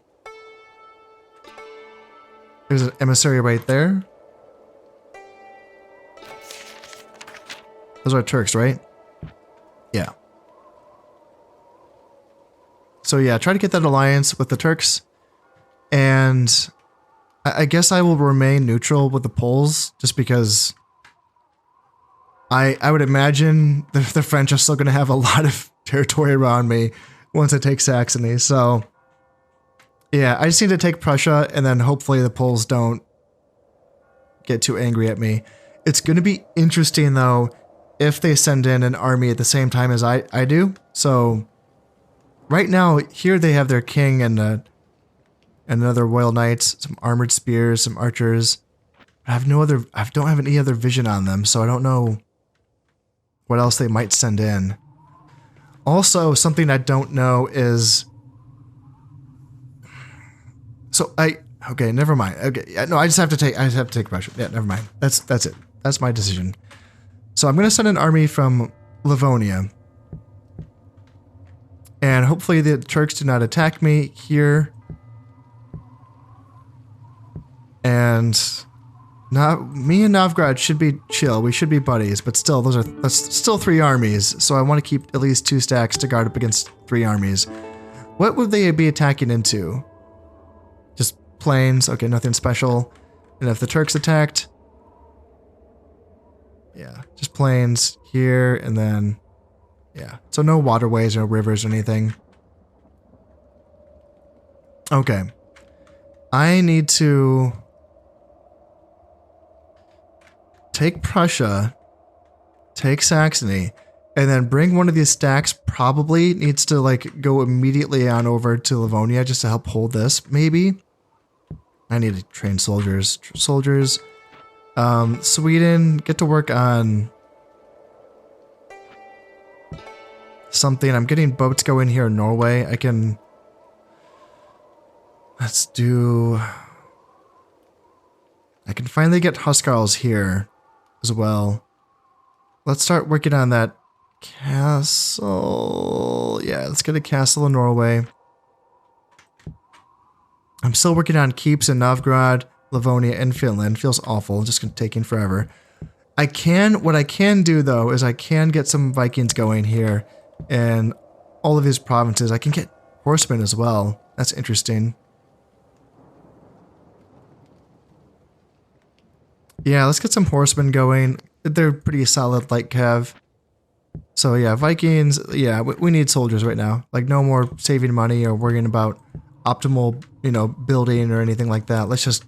an emissary right there. Those are Turks, right? Yeah. So yeah, try to get that alliance with the Turks. And I guess I will remain neutral with the Poles just because I would imagine the French are still going to have a lot of territory around me once I take Saxony. So yeah, I just need to take Prussia, and then hopefully the Poles don't get too angry at me. It's going to be interesting though if they send in an army at the same time as I do. So right now here they have their king and another royal knights, some armored spears, some archers. I don't have any other vision on them, so I don't know what else they might send in. Also, something I don't know is... Okay, never mind. Okay, no, I just have to take Prussia. Yeah, never mind. That's it. That's my decision. So I'm going to send an army from Livonia. And hopefully the Turks do not attack me here. And me and Novgorod should be chill. We should be buddies, but still, that's still 3 armies. So I want to keep at least 2 stacks to guard up against 3 armies. What would they be attacking into? Just plains. Okay, nothing special. And if the Turks attacked, yeah, just plains here, and then yeah. So no waterways or rivers or anything. Okay, I need to take Prussia, take Saxony, and then bring one of these stacks. Probably needs to like go immediately on over to Livonia just to help hold this. Maybe I need to train soldiers. Sweden, get to work on something. I'm getting boats going here in Norway. I can finally get Huskarls here as well. Let's start working on that castle. Yeah, let's get a castle in Norway. I'm still working on keeps in Novgorod, Livonia, and Finland. Feels awful, just taking forever. What I can do though is I can get some Vikings going here in all of these provinces. I can get horsemen as well. That's interesting. Yeah, let's get some horsemen going. They're pretty solid light cav. So yeah, Vikings, yeah, we need soldiers right now. Like no more saving money or worrying about optimal, building or anything like that. Let's just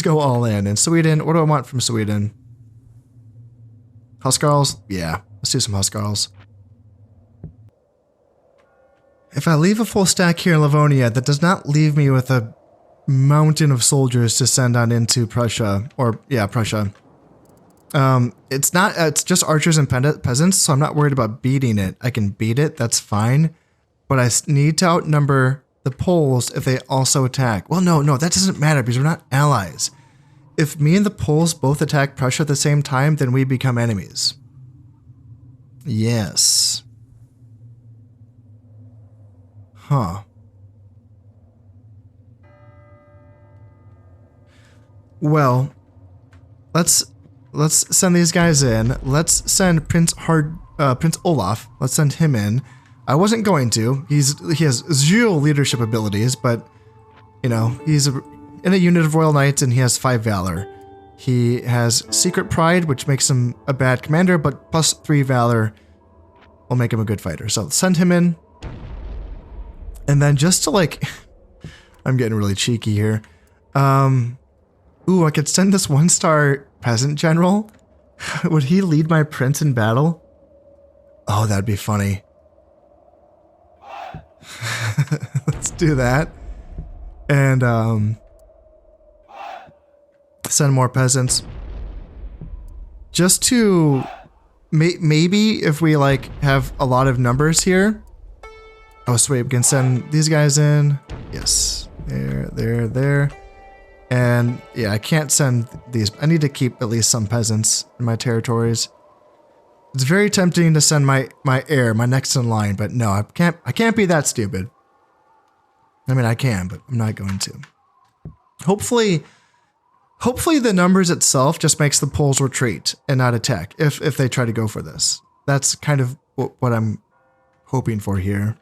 go all in. And Sweden, what do I want from Sweden? Huskarls? Yeah, let's do some Huskarls. If I leave a full stack here in Livonia, that does not leave me with a mountain of soldiers to send on into Prussia, or yeah, Prussia. It's just archers and peasants, so I'm not worried about beating it. I can beat it, that's fine, but I need to outnumber the Poles if they also attack. Well, no, that doesn't matter because we're not allies. If me and the Poles both attack Prussia at the same time, then we become enemies. Yes. Huh. Well, let's send these guys in. Let's send Prince Olaf. Let's send him in. I wasn't going to. He has 0 leadership abilities, but he's in a unit of Royal Knights and he has 5 valor. He has Secret Pride, which makes him a bad commander, but plus 3 valor will make him a good fighter. So send him in. And then just to I'm getting really cheeky here. Ooh, I could send this 1-star peasant general. Would he lead my prince in battle? Oh, that'd be funny. Let's do that. And send more peasants. Just to maybe if we have a lot of numbers here. Oh, sweet, we can send these guys in. Yes, there. And yeah, I can't send these. I need to keep at least some peasants in my territories. It's very tempting to send my heir, my next in line, but no, I can't be that stupid. I mean, I can, but I'm not going to. Hopefully the numbers itself just makes the Poles retreat and not attack if they try to go for this. That's kind of what I'm hoping for here.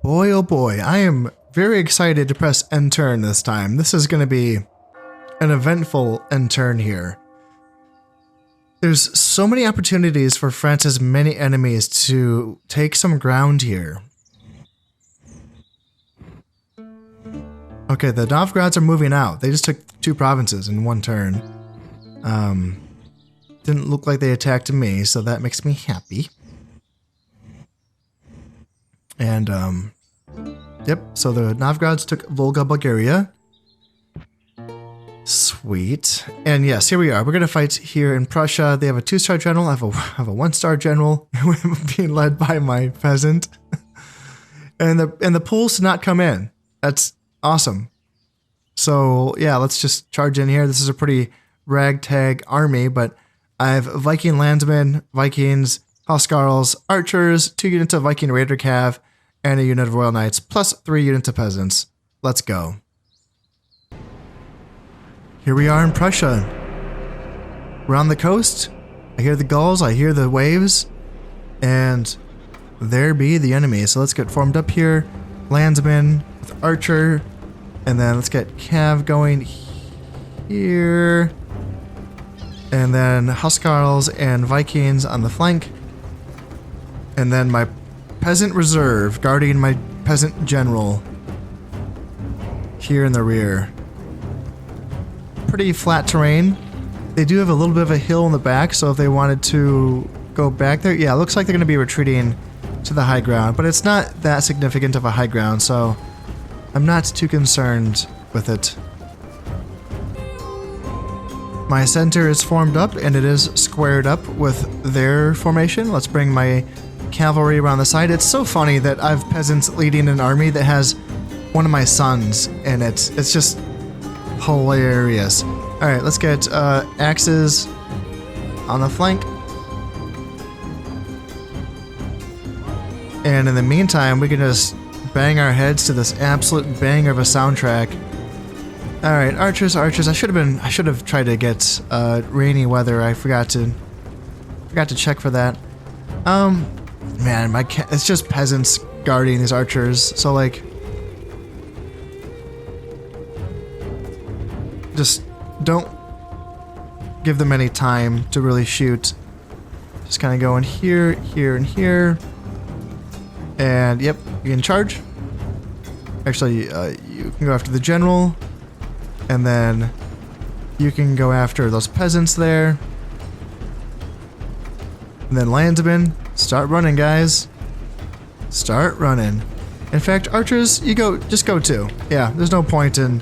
Boy, oh boy, I am very excited to press end turn this time. This is going to be an eventful end turn here. There's so many opportunities for France's many enemies to take some ground here. Okay, the Novgorods are moving out. They just took 2 provinces in 1 turn. Didn't look like they attacked me, so that makes me happy. And, yep, so the Novgorods took Volga, Bulgaria. Sweet. And yes, here we are. We're going to fight here in Prussia. They have a 2-star general. I have a 1-star general being led by my peasant. and the pools did not come in. That's awesome. So yeah, let's just charge in here. This is a pretty ragtag army, but I have Viking Landsmen, Vikings, Huscarls, Archers, 2 units of Viking Raider Cav, and a unit of Royal Knights, plus 3 units of Peasants. Let's go. Here we are in Prussia. We're on the coast. I hear the gulls, I hear the waves, and there be the enemy. So let's get formed up here. Landsman with Archer, and then let's get Cav going here. And then Huscarls and Vikings on the flank. And then my Peasant Reserve guarding my Peasant General here in the rear. Pretty flat terrain. They do have a little bit of a hill in the back, so if they wanted to go back there, yeah, it looks like they're going to be retreating to the high ground, but it's not that significant of a high ground, so I'm not too concerned with it. My center is formed up, and it is squared up with their formation. Let's bring my cavalry around the side. It's so funny that I have peasants leading an army that has one of my sons in it. It's just hilarious. Alright, let's get axes on the flank. And in the meantime, we can just bang our heads to this absolute banger of a soundtrack. Alright, archers. I should have tried to get rainy weather. I forgot to check for that. Man, it's just peasants guarding these archers. So like, just don't give them any time to really shoot. Just kind of go in here, here, and here. And yep, you can charge. Actually, you can go after the general. And then you can go after those peasants there. And then landsmen, start running, guys. Start running. In fact, archers, just go too. Yeah, there's no point in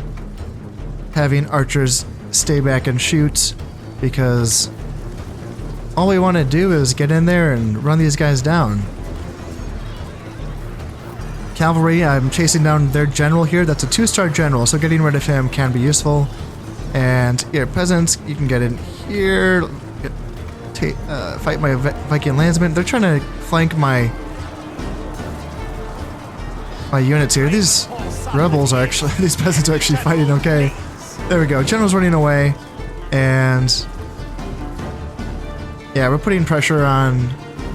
having archers stay back and shoot, because all we want to do is get in there and run these guys down. Cavalry, I'm chasing down their general here. That's a 2-star general, so getting rid of him can be useful. And here, peasants, you can get in here. Fight my Viking Landsmen. They're trying to flank my units here. These rebels are actually, these peasants are actually fighting okay. There we go. General's running away. And yeah, we're putting pressure on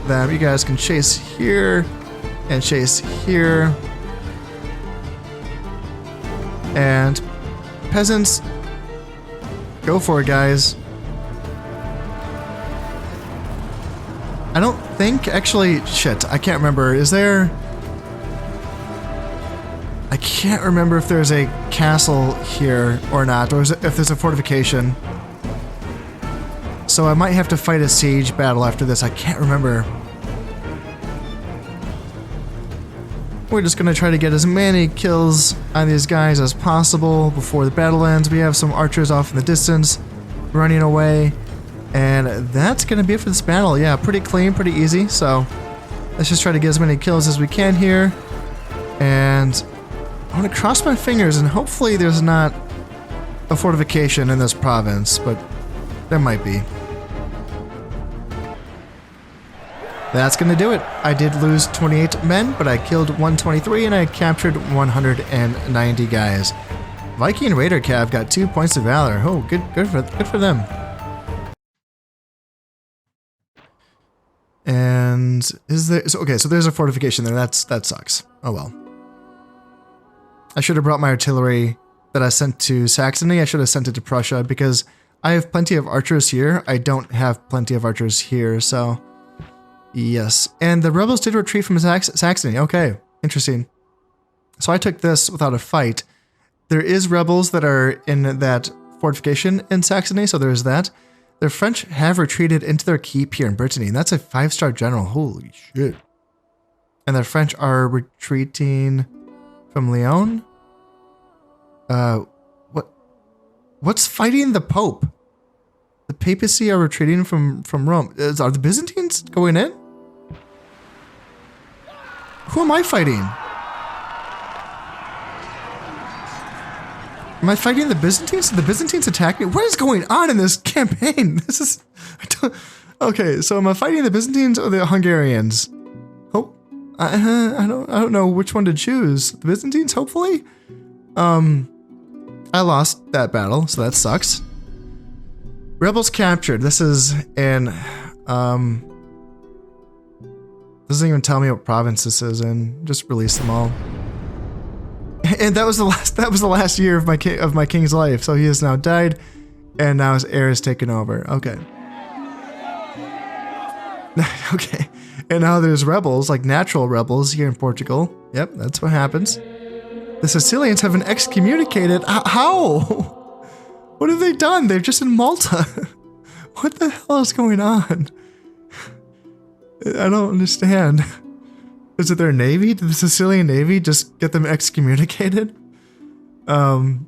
them. You guys can chase here and chase here. And peasants, go for it, guys. I don't think, actually, shit, I can't remember. Is there... I can't remember if there's a castle here or not, or if there's a fortification. So I might have to fight a siege battle after this. I can't remember. We're just going to try to get as many kills on these guys as possible before the battle ends. We have some archers off in the distance running away. And that's going to be it for this battle. Yeah, pretty clean, pretty easy. So let's just try to get as many kills as we can here. And I want to cross my fingers and hopefully there's not a fortification in this province, but there might be. That's going to do it. I did lose 28 men, but I killed 123 and I captured 190 guys. Viking Raider Cav got 2 points of valor. Oh, good for them. And is there... So, okay, so there's a fortification there. That sucks. Oh well. I should have brought my artillery that I sent to Saxony. I should have sent it to Prussia because I have plenty of archers here. I don't have plenty of archers here, so yes. And the rebels did retreat from Saxony. Okay, interesting. So I took this without a fight. There is rebels that are in that fortification in Saxony, so there's that. The French have retreated into their keep here in Brittany, and that's a 5-star general. Holy shit. And the French are retreating from Lyon? What's fighting the Pope? The papacy are retreating from Rome. Are the Byzantines going in? Who am I fighting? Am I fighting the Byzantines? Did the Byzantines attack me? What is going on in this campaign? This is... Okay, so am I fighting the Byzantines or the Hungarians? Oh, I don't know which one to choose. The Byzantines, hopefully? I lost that battle, so that sucks. Rebels captured. This is in... doesn't even tell me what province this is in. Just release them all. And that was the last year of my king's life. So he has now died, and now his heir is taken over. Okay. Okay. And now there's rebels, like natural rebels here in Portugal. Yep, that's what happens. The Sicilians have been excommunicated. How? What have they done? They're just in Malta. What the hell is going on? I don't understand. Is it their navy? Did the Sicilian navy just get them excommunicated? Lord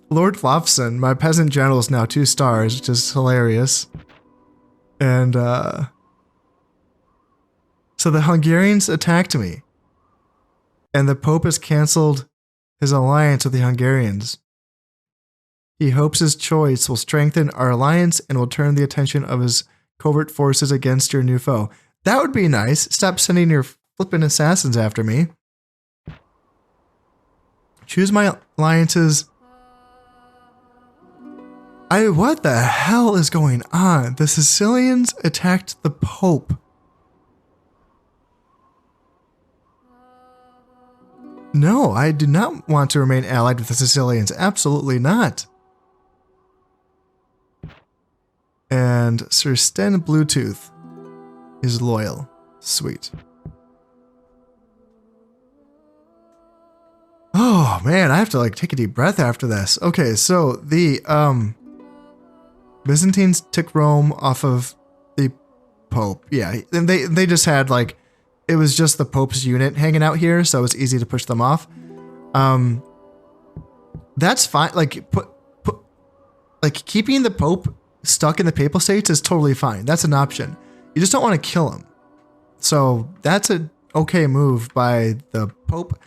Lofson, my peasant general, is now 2 stars, which is hilarious. And so the Hungarians attacked me. And the Pope has canceled his alliance with the Hungarians. He hopes his choice will strengthen our alliance and will turn the attention of his covert forces against your new foe. That would be nice. Stop sending your flippin' assassins after me. Choose my alliances. What the hell is going on? The Sicilians attacked the Pope. No, I do not want to remain allied with the Sicilians. Absolutely not. And Sir Sten Bluetooth is loyal. Sweet. Oh man, I have to like take a deep breath after this. Okay, so the Byzantines took Rome off of the Pope. Yeah, and they just had like, it was just the Pope's unit hanging out here, so it was easy to push them off. That's fine. Like like keeping the Pope stuck in the Papal States is totally fine. That's an option. You just don't want to kill him. So that's an okay move by the Pope.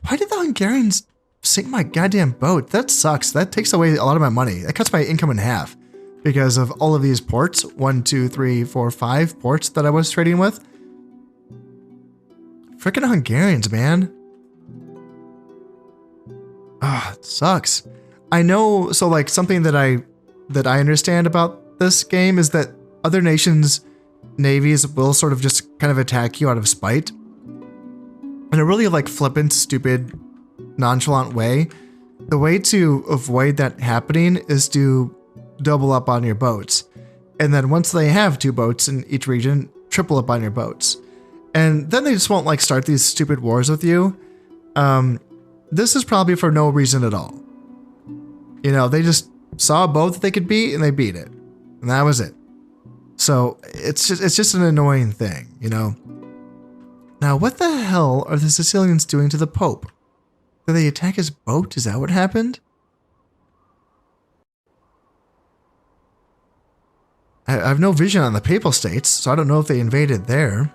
Why did the Hungarians sink my goddamn boat? That sucks. That takes away a lot of my money. That cuts my income in half because of all of these ports. 1, 2, 3, 4, 5 ports that I was trading with. Freaking Hungarians, man. Ah, it sucks. I know, so like something that I understand about this game is that other nations' navies will sort of just kind of attack you out of spite. In a really like flippant, stupid, nonchalant way. The way to avoid that happening is to double up on your boats. And then once they have 2 boats in each region, triple up on your boats. And then they just won't like start these stupid wars with you. This is probably for no reason at all. You know, they just saw a boat that they could beat and they beat it. And that was it. So it's just an annoying thing, you know? Now, what the hell are the Sicilians doing to the Pope? Did they attack his boat? Is that what happened? I have no vision on the Papal States, so I don't know if they invaded there.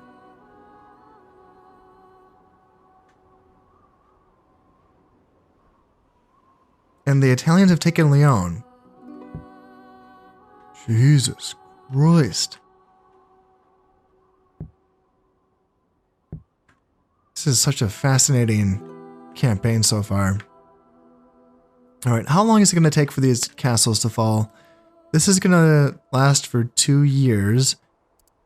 And the Italians have taken Lyon. Jesus Christ. This is such a fascinating campaign so far. Alright, how long is it going to take for these castles to fall? This is going to last for 2 years.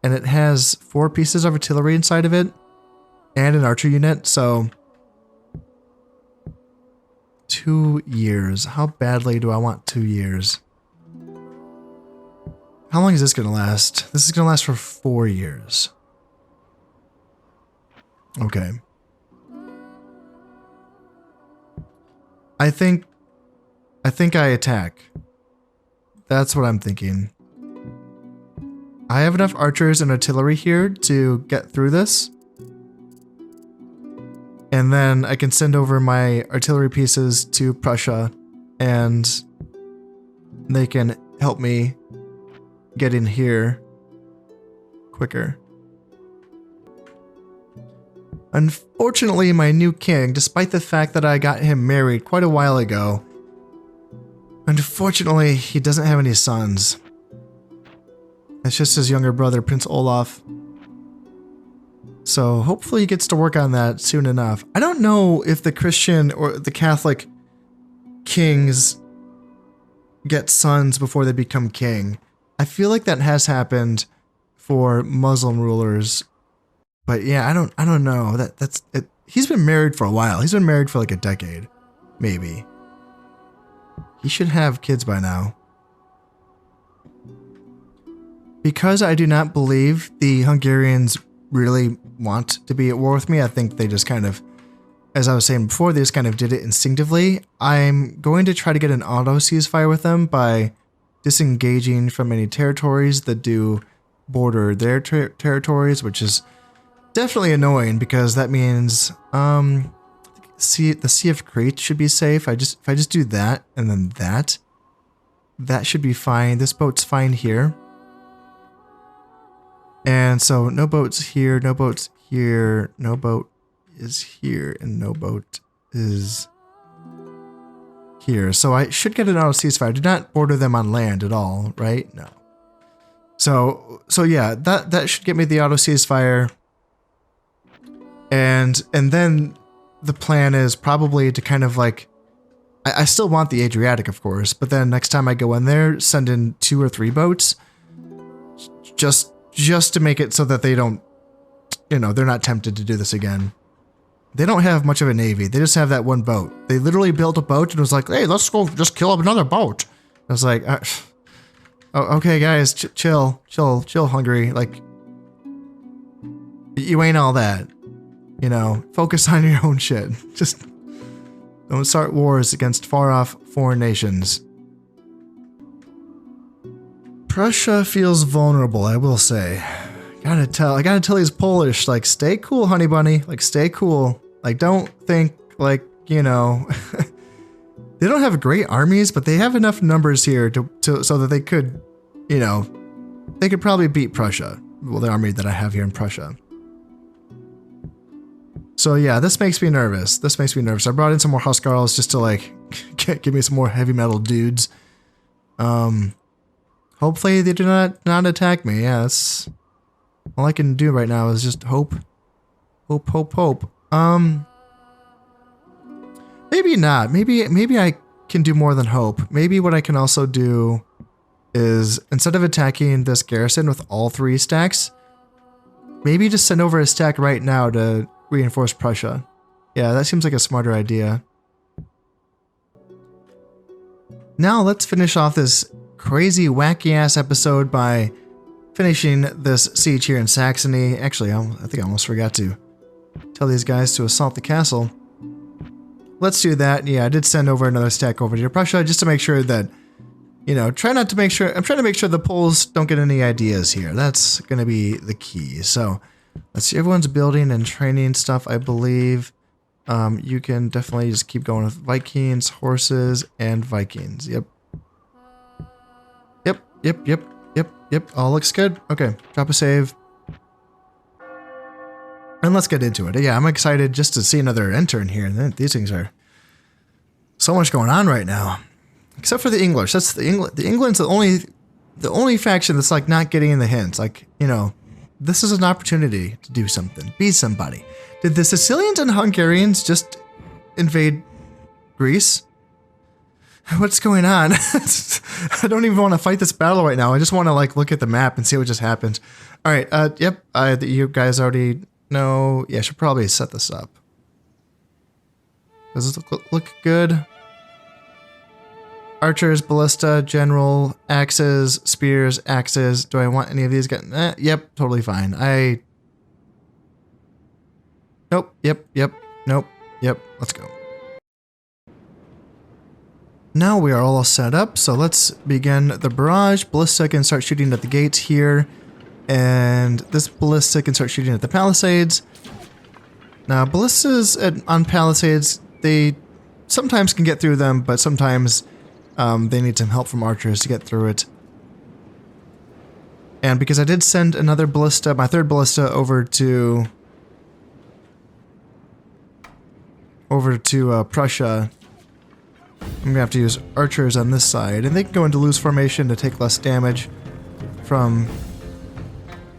And it has 4 pieces of artillery inside of it. And an archer unit, so... 2 years. How badly do I want 2 years? How long is this going to last? This is going to last for 4 years. Okay. I think I attack. That's what I'm thinking. I have enough archers and artillery here to get through this. And then I can send over my artillery pieces to Prussia and they can help me get in here quicker. Unfortunately, my new king, despite the fact that I got him married quite a while ago, unfortunately, he doesn't have any sons. It's just his younger brother, Prince Olaf. So hopefully he gets to work on that soon enough. I don't know if the Christian or the Catholic kings get sons before they become king. I feel like that has happened for Muslim rulers. But yeah, I don't know. That's it. He's been married for a while. He's been married for like a decade, maybe. He should have kids by now. Because I do not believe the Hungarians really want to be at war with me, I think they just kind of, as I was saying before, they just kind of did it instinctively. I'm going to try to get an auto ceasefire with them by disengaging from any territories that do border their territories, which is definitely annoying because that means the Sea of Crete should be safe. If I just do that and then that should be fine. This boat's fine here. And so no boats here, no boats here, no boat is here, and no boat is here. So I should get an auto ceasefire. I did not border them on land at all, right? No. So yeah, that should get me the auto ceasefire. And then the plan is probably to kind of like, I still want the Adriatic, of course, but then next time I go in there, send in 2 or 3 boats, just to make it so that they don't, they're not tempted to do this again. They don't have much of a navy. They just have that one boat. They literally built a boat and was like, hey, let's go just kill up another boat. I was like, oh, okay, guys, chill, Hungary. Like, you ain't all that. Focus on your own shit. Just don't start wars against far-off foreign nations. Prussia feels vulnerable, I will say. I gotta tell these Polish, like, stay cool, honey bunny. Like, stay cool. Like, don't think, like, they don't have great armies, but they have enough numbers here so that they could, they could probably beat Prussia. Well, the army that I have here in Prussia. So yeah, this makes me nervous. I brought in some more Huskarls just to, like, give me some more heavy metal dudes. Hopefully they do not attack me. Yeah, that's all I can do right now is just hope. Hope. Maybe not. Maybe I can do more than hope. Maybe what I can also do is, instead of attacking this garrison with all 3 stacks, maybe just send over a stack right now to reinforce Prussia. Yeah, that seems like a smarter idea. Now let's finish off this crazy wacky ass episode by finishing this siege here in Saxony. Actually, I think I almost forgot to tell these guys to assault the castle. Let's do that. Yeah, I did send over another stack over to Prussia just to make sure that, I'm trying to make sure the Poles don't get any ideas here. That's going to be the key. So let's see, everyone's building and training stuff, I believe. You can definitely just keep going with Vikings, horses, and Vikings. Yep. All looks good. Okay, drop a save. And let's get into it. Yeah, I'm excited just to see another intern here. These things are so much going on right now. Except for the English. That's the England's the only faction that's like not getting in the hints. Like, this is an opportunity to do something. Be somebody. Did the Sicilians and Hungarians just invade Greece? What's going on? I don't even want to fight this battle right now. I just want to like look at the map and see what just happened. All right. Yep. You guys already know. Yeah, I should probably set this up. Does this look good? Archers, ballista, general, axes, spears, axes. Do I want any of these? Yep, totally fine. Nope, yep, nope, yep, let's go. Now we are all set up, so let's begin the barrage. Ballista can start shooting at the gates here, and this ballista can start shooting at the palisades. Now, ballistas on palisades, they sometimes can get through them, but sometimes they need some help from archers to get through it. And because I did send another ballista, my third ballista, over to Prussia, I'm gonna have to use archers on this side, and they can go into loose formation to take less damage from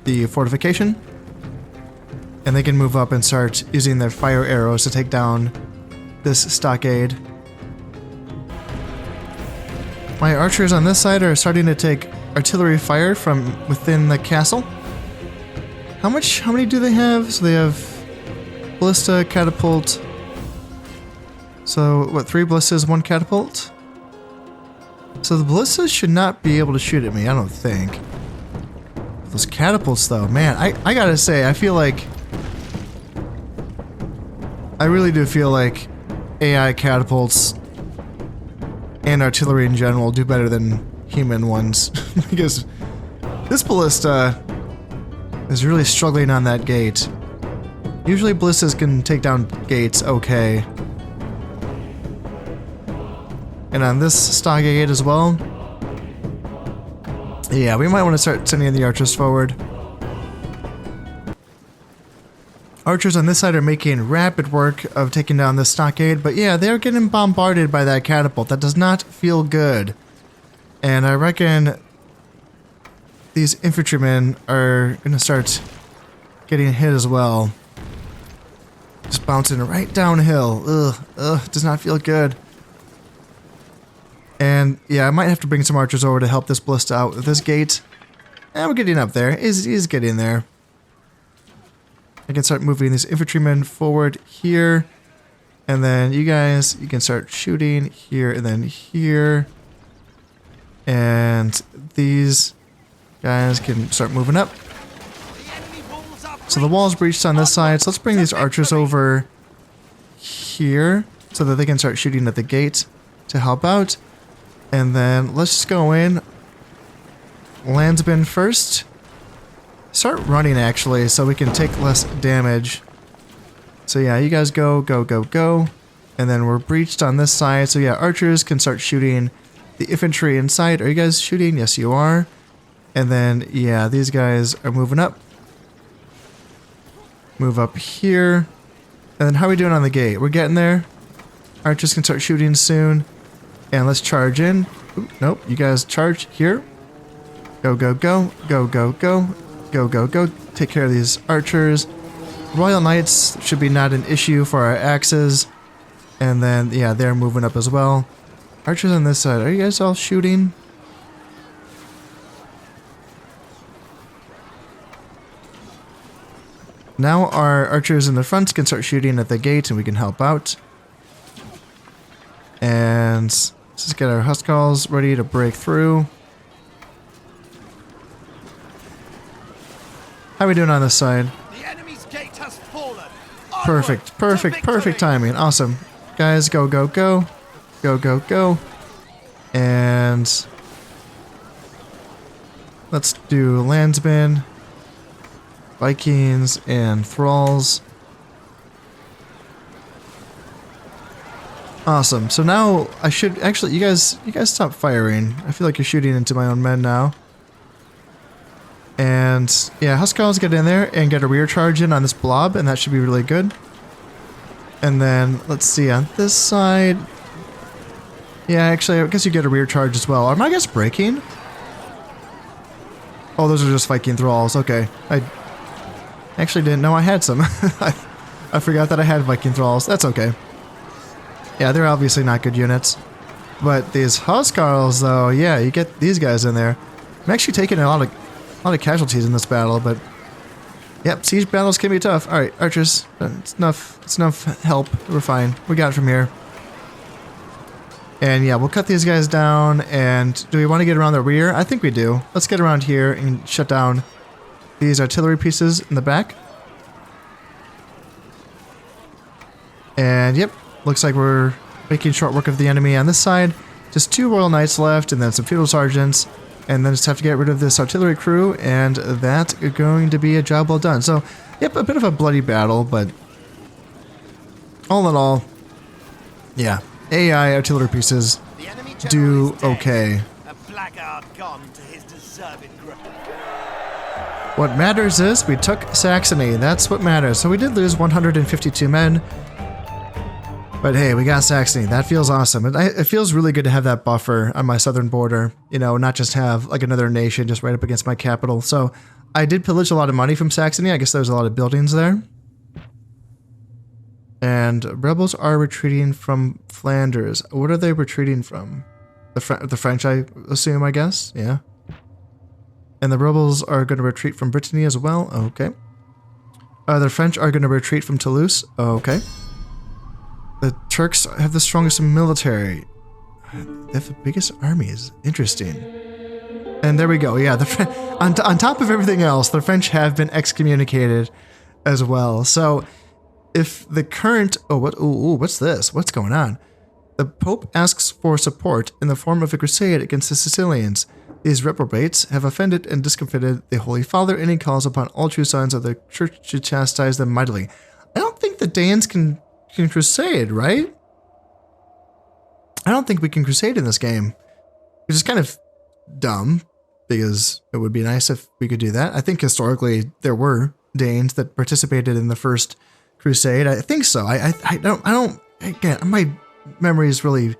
the fortification. And they can move up and start using their fire arrows to take down this stockade. My archers on this side are starting to take artillery fire from within the castle. How many do they have? So they have ballista, catapult. So, what, 3 ballistas, 1 catapult? So the ballistas should not be able to shoot at me, I don't think. Those catapults, though, man, I gotta say, I really do feel like AI catapults and artillery in general do better than human ones. Because this ballista is really struggling on that gate. Usually ballistas can take down gates okay. And on this stockade as well. Yeah, we might want to start sending the archers forward. Archers on this side are making rapid work of taking down this stockade, but yeah, they're getting bombarded by that catapult. That does not feel good. And I reckon these infantrymen are going to start getting hit as well. Just bouncing right downhill. Ugh, does not feel good. And yeah, I might have to bring some archers over to help this ballista out with this gate. And we're getting up there. He's getting there. I can start moving these infantrymen forward here. And then you guys, you can start shooting here and then here. And these guys can start moving up. So the wall's breached on this side. So let's bring these archers over here so that they can start shooting at the gate to help out. And then let's just go in. Landsman first. Start running, actually, so we can take less damage. So yeah, you guys go. And then we're breached on this side. So yeah, archers can start shooting the infantry inside. Are you guys shooting? Yes, you are. And then, yeah, these guys are moving up. Move up here. And then how are we doing on the gate? We're getting there. Archers can start shooting soon. And let's charge in. Ooh, nope, you guys charge here. Go. Take care of these archers. Royal Knights should be not an issue for our axes. And then, yeah, they're moving up as well. Archers on this side, are you guys all shooting? Now our archers in the front can start shooting at the gate and we can help out. And let's just get our Huskarls ready to break through. How are we doing on this side? The enemy's gate has fallen. Perfect timing. Awesome. Guys, go. And let's do Landsmen, Vikings, and Thralls. Awesome. So now I should actually, you guys stop firing. I feel like you're shooting into my own men now. And yeah, Huskarls get in there and get a rear charge in on this blob, and that should be really good. And then let's see on this side. Yeah, actually, I guess you get a rear charge as well. Are my guys breaking? Oh, those are just Viking Thralls. Okay, I actually didn't know I had some. I forgot that I had Viking Thralls. That's okay. Yeah, they're obviously not good units. But these Huskarls, though, yeah, you get these guys in there. I'm actually taking a lot of casualties in this battle, but yep, siege battles can be tough. All right, archers, it's enough help. We're fine. We got it from here. And yeah, we'll cut these guys down. And do we want to get around the rear? I think we do. Let's get around here and shut down these artillery pieces in the back. And yep, looks like we're making short work of the enemy on this side. Just 2 Royal Knights left and then some Feudal Sergeants. And then just have to get rid of this artillery crew. And that's going to be a job well done. So, yep, a bit of a bloody battle, but all in all, yeah, AI artillery pieces do okay. A blackguard gone to his deserved grave. What matters is we took Saxony. That's what matters. So we did lose 152 men. But hey, we got Saxony. That feels awesome. It feels really good to have that buffer on my southern border. You know, not just have like another nation just right up against my capital. So I did pillage a lot of money from Saxony. I guess there's a lot of buildings there. And rebels are retreating from Flanders. What are they retreating from? The French, I assume, I guess? Yeah. And the rebels are going to retreat from Brittany as well? Okay. The French are going to retreat from Toulouse? Okay. The Turks have the strongest military. They have the biggest armies. Interesting. And there we go. Yeah, on top of everything else, the French have been excommunicated as well. So if the current... Oh, what's this? What's going on? The Pope asks for support in the form of a crusade against the Sicilians. These reprobates have offended and discomfited the Holy Father, and he calls upon all true sons of the Church to chastise them mightily. I don't think the Danes can crusade, right? I don't think we can crusade in this game, which is kind of dumb, because it would be nice if we could do that. I think historically there were Danes that participated in the first crusade. I think so. I don't, again, my memory is really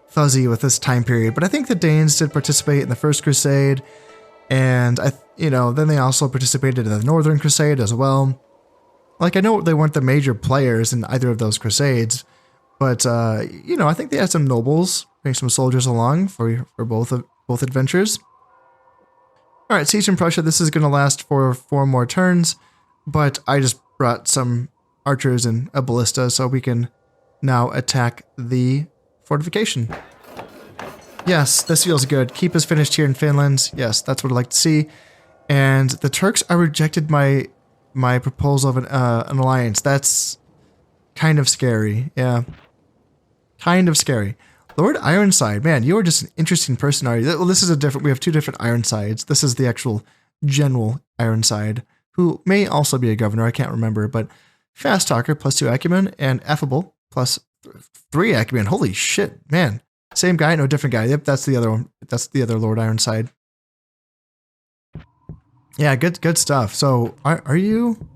fuzzy with this time period, but I think the Danes did participate in the first crusade, and then they also participated in the Northern Crusade as well. Like, I know they weren't the major players in either of those crusades, but I think they had some nobles bring some soldiers along for both adventures. All right, Siege in Prussia. This is going to last for 4 more turns, but I just brought some archers and a ballista so we can now attack the fortification. Yes, this feels good. Keep us finished here in Finland. Yes, that's what I'd like to see. And the Turks are rejected my proposal of an alliance. That's kind of scary. Yeah. Kind of scary. Lord Ironside, man, you are just an interesting person, are you? Well, this is we have 2 different Ironsides. This is the actual General Ironside, who may also be a governor, I can't remember, but fast talker, +2 acumen, and affable, +3 acumen. Holy shit, man. Same guy, no different guy. Yep, that's the other one. That's the other Lord Ironside. Yeah, good stuff. So, are you?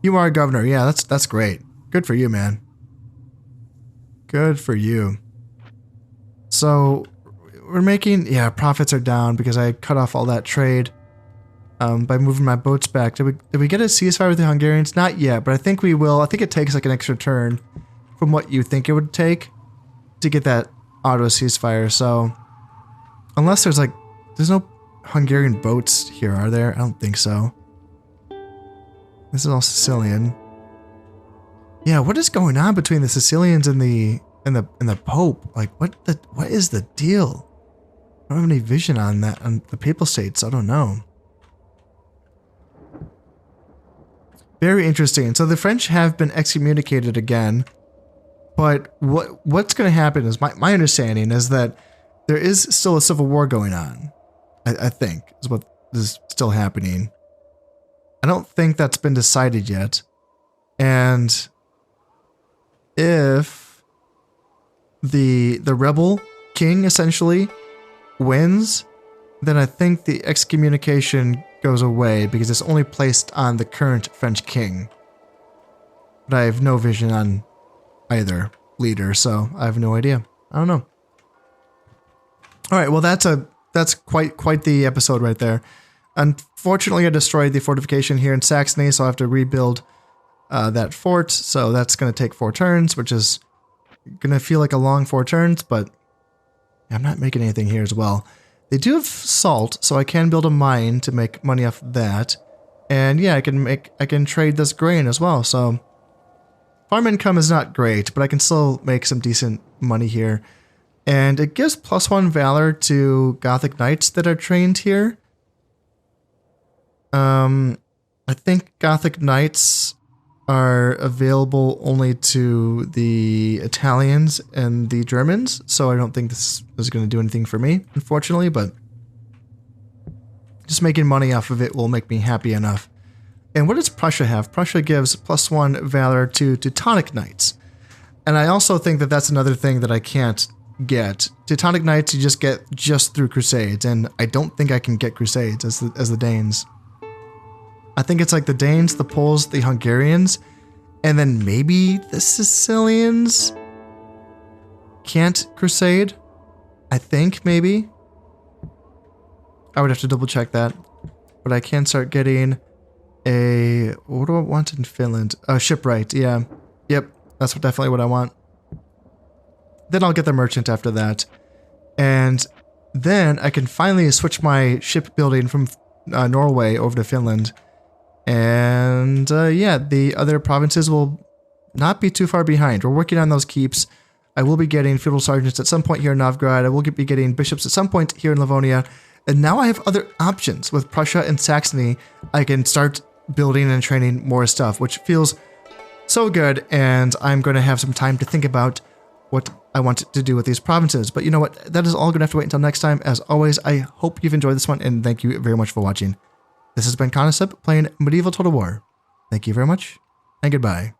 You are a governor. Yeah, that's great. Good for you, man. Good for you. So, we're making... Yeah, profits are down because I cut off all that trade by moving my boats back. Did we get a ceasefire with the Hungarians? Not yet, but I think we will. I think it takes like an extra turn from what you think it would take to get that auto ceasefire. So, unless there's no Hungarian boats here, are there? I don't think so. This is all Sicilian. Yeah, what is going on between the Sicilians and the Pope? Like, what is the deal? I don't have any vision on that on the Papal States. I don't know. Very interesting. So the French have been excommunicated again, but what's going to happen is my understanding is that there is still a civil war going on. I think is what is still happening. I don't think that's been decided yet. And if the rebel king essentially wins, then I think the excommunication goes away because it's only placed on the current French king. But I have no vision on either leader, so I have no idea. I don't know. All right, well that's quite the episode right there. Unfortunately, I destroyed the fortification here in Saxony, so I have to rebuild that fort. So that's going to take 4 turns, which is going to feel like a long 4 turns, but I'm not making anything here as well. They do have salt, so I can build a mine to make money off that. And yeah, I can trade this grain as well. So farm income is not great, but I can still make some decent money here. And it gives +1 Valor to Gothic Knights that are trained here. I think Gothic Knights are available only to the Italians and the Germans, so I don't think this is going to do anything for me, unfortunately, but just making money off of it will make me happy enough. And what does Prussia have? Prussia gives +1 Valor to Teutonic Knights. And I also think that that's another thing that I can't get. Teutonic Knights you just get just through Crusades, and I don't think I can get Crusades as the Danes. I think it's like the Danes, the Poles, the Hungarians, and then maybe the Sicilians can't Crusade. I think, maybe. I would have to double check that. But I can start getting a... What do I want in Finland? Shipwright, yeah. Yep, that's definitely what I want. Then I'll get the merchant after that. And then I can finally switch my shipbuilding from Norway over to Finland. And yeah, the other provinces will not be too far behind. We're working on those keeps. I will be getting feudal sergeants at some point here in Novgorod. I will be getting bishops at some point here in Livonia. And now I have other options. With Prussia and Saxony, I can start building and training more stuff, which feels so good. And I'm going to have some time to think about what I want to do with these provinces. But you know what? That is all going to have to wait until next time. As always, I hope you've enjoyed this one, and thank you very much for watching. This has been Conasep playing Medieval Total War. Thank you very much, and goodbye.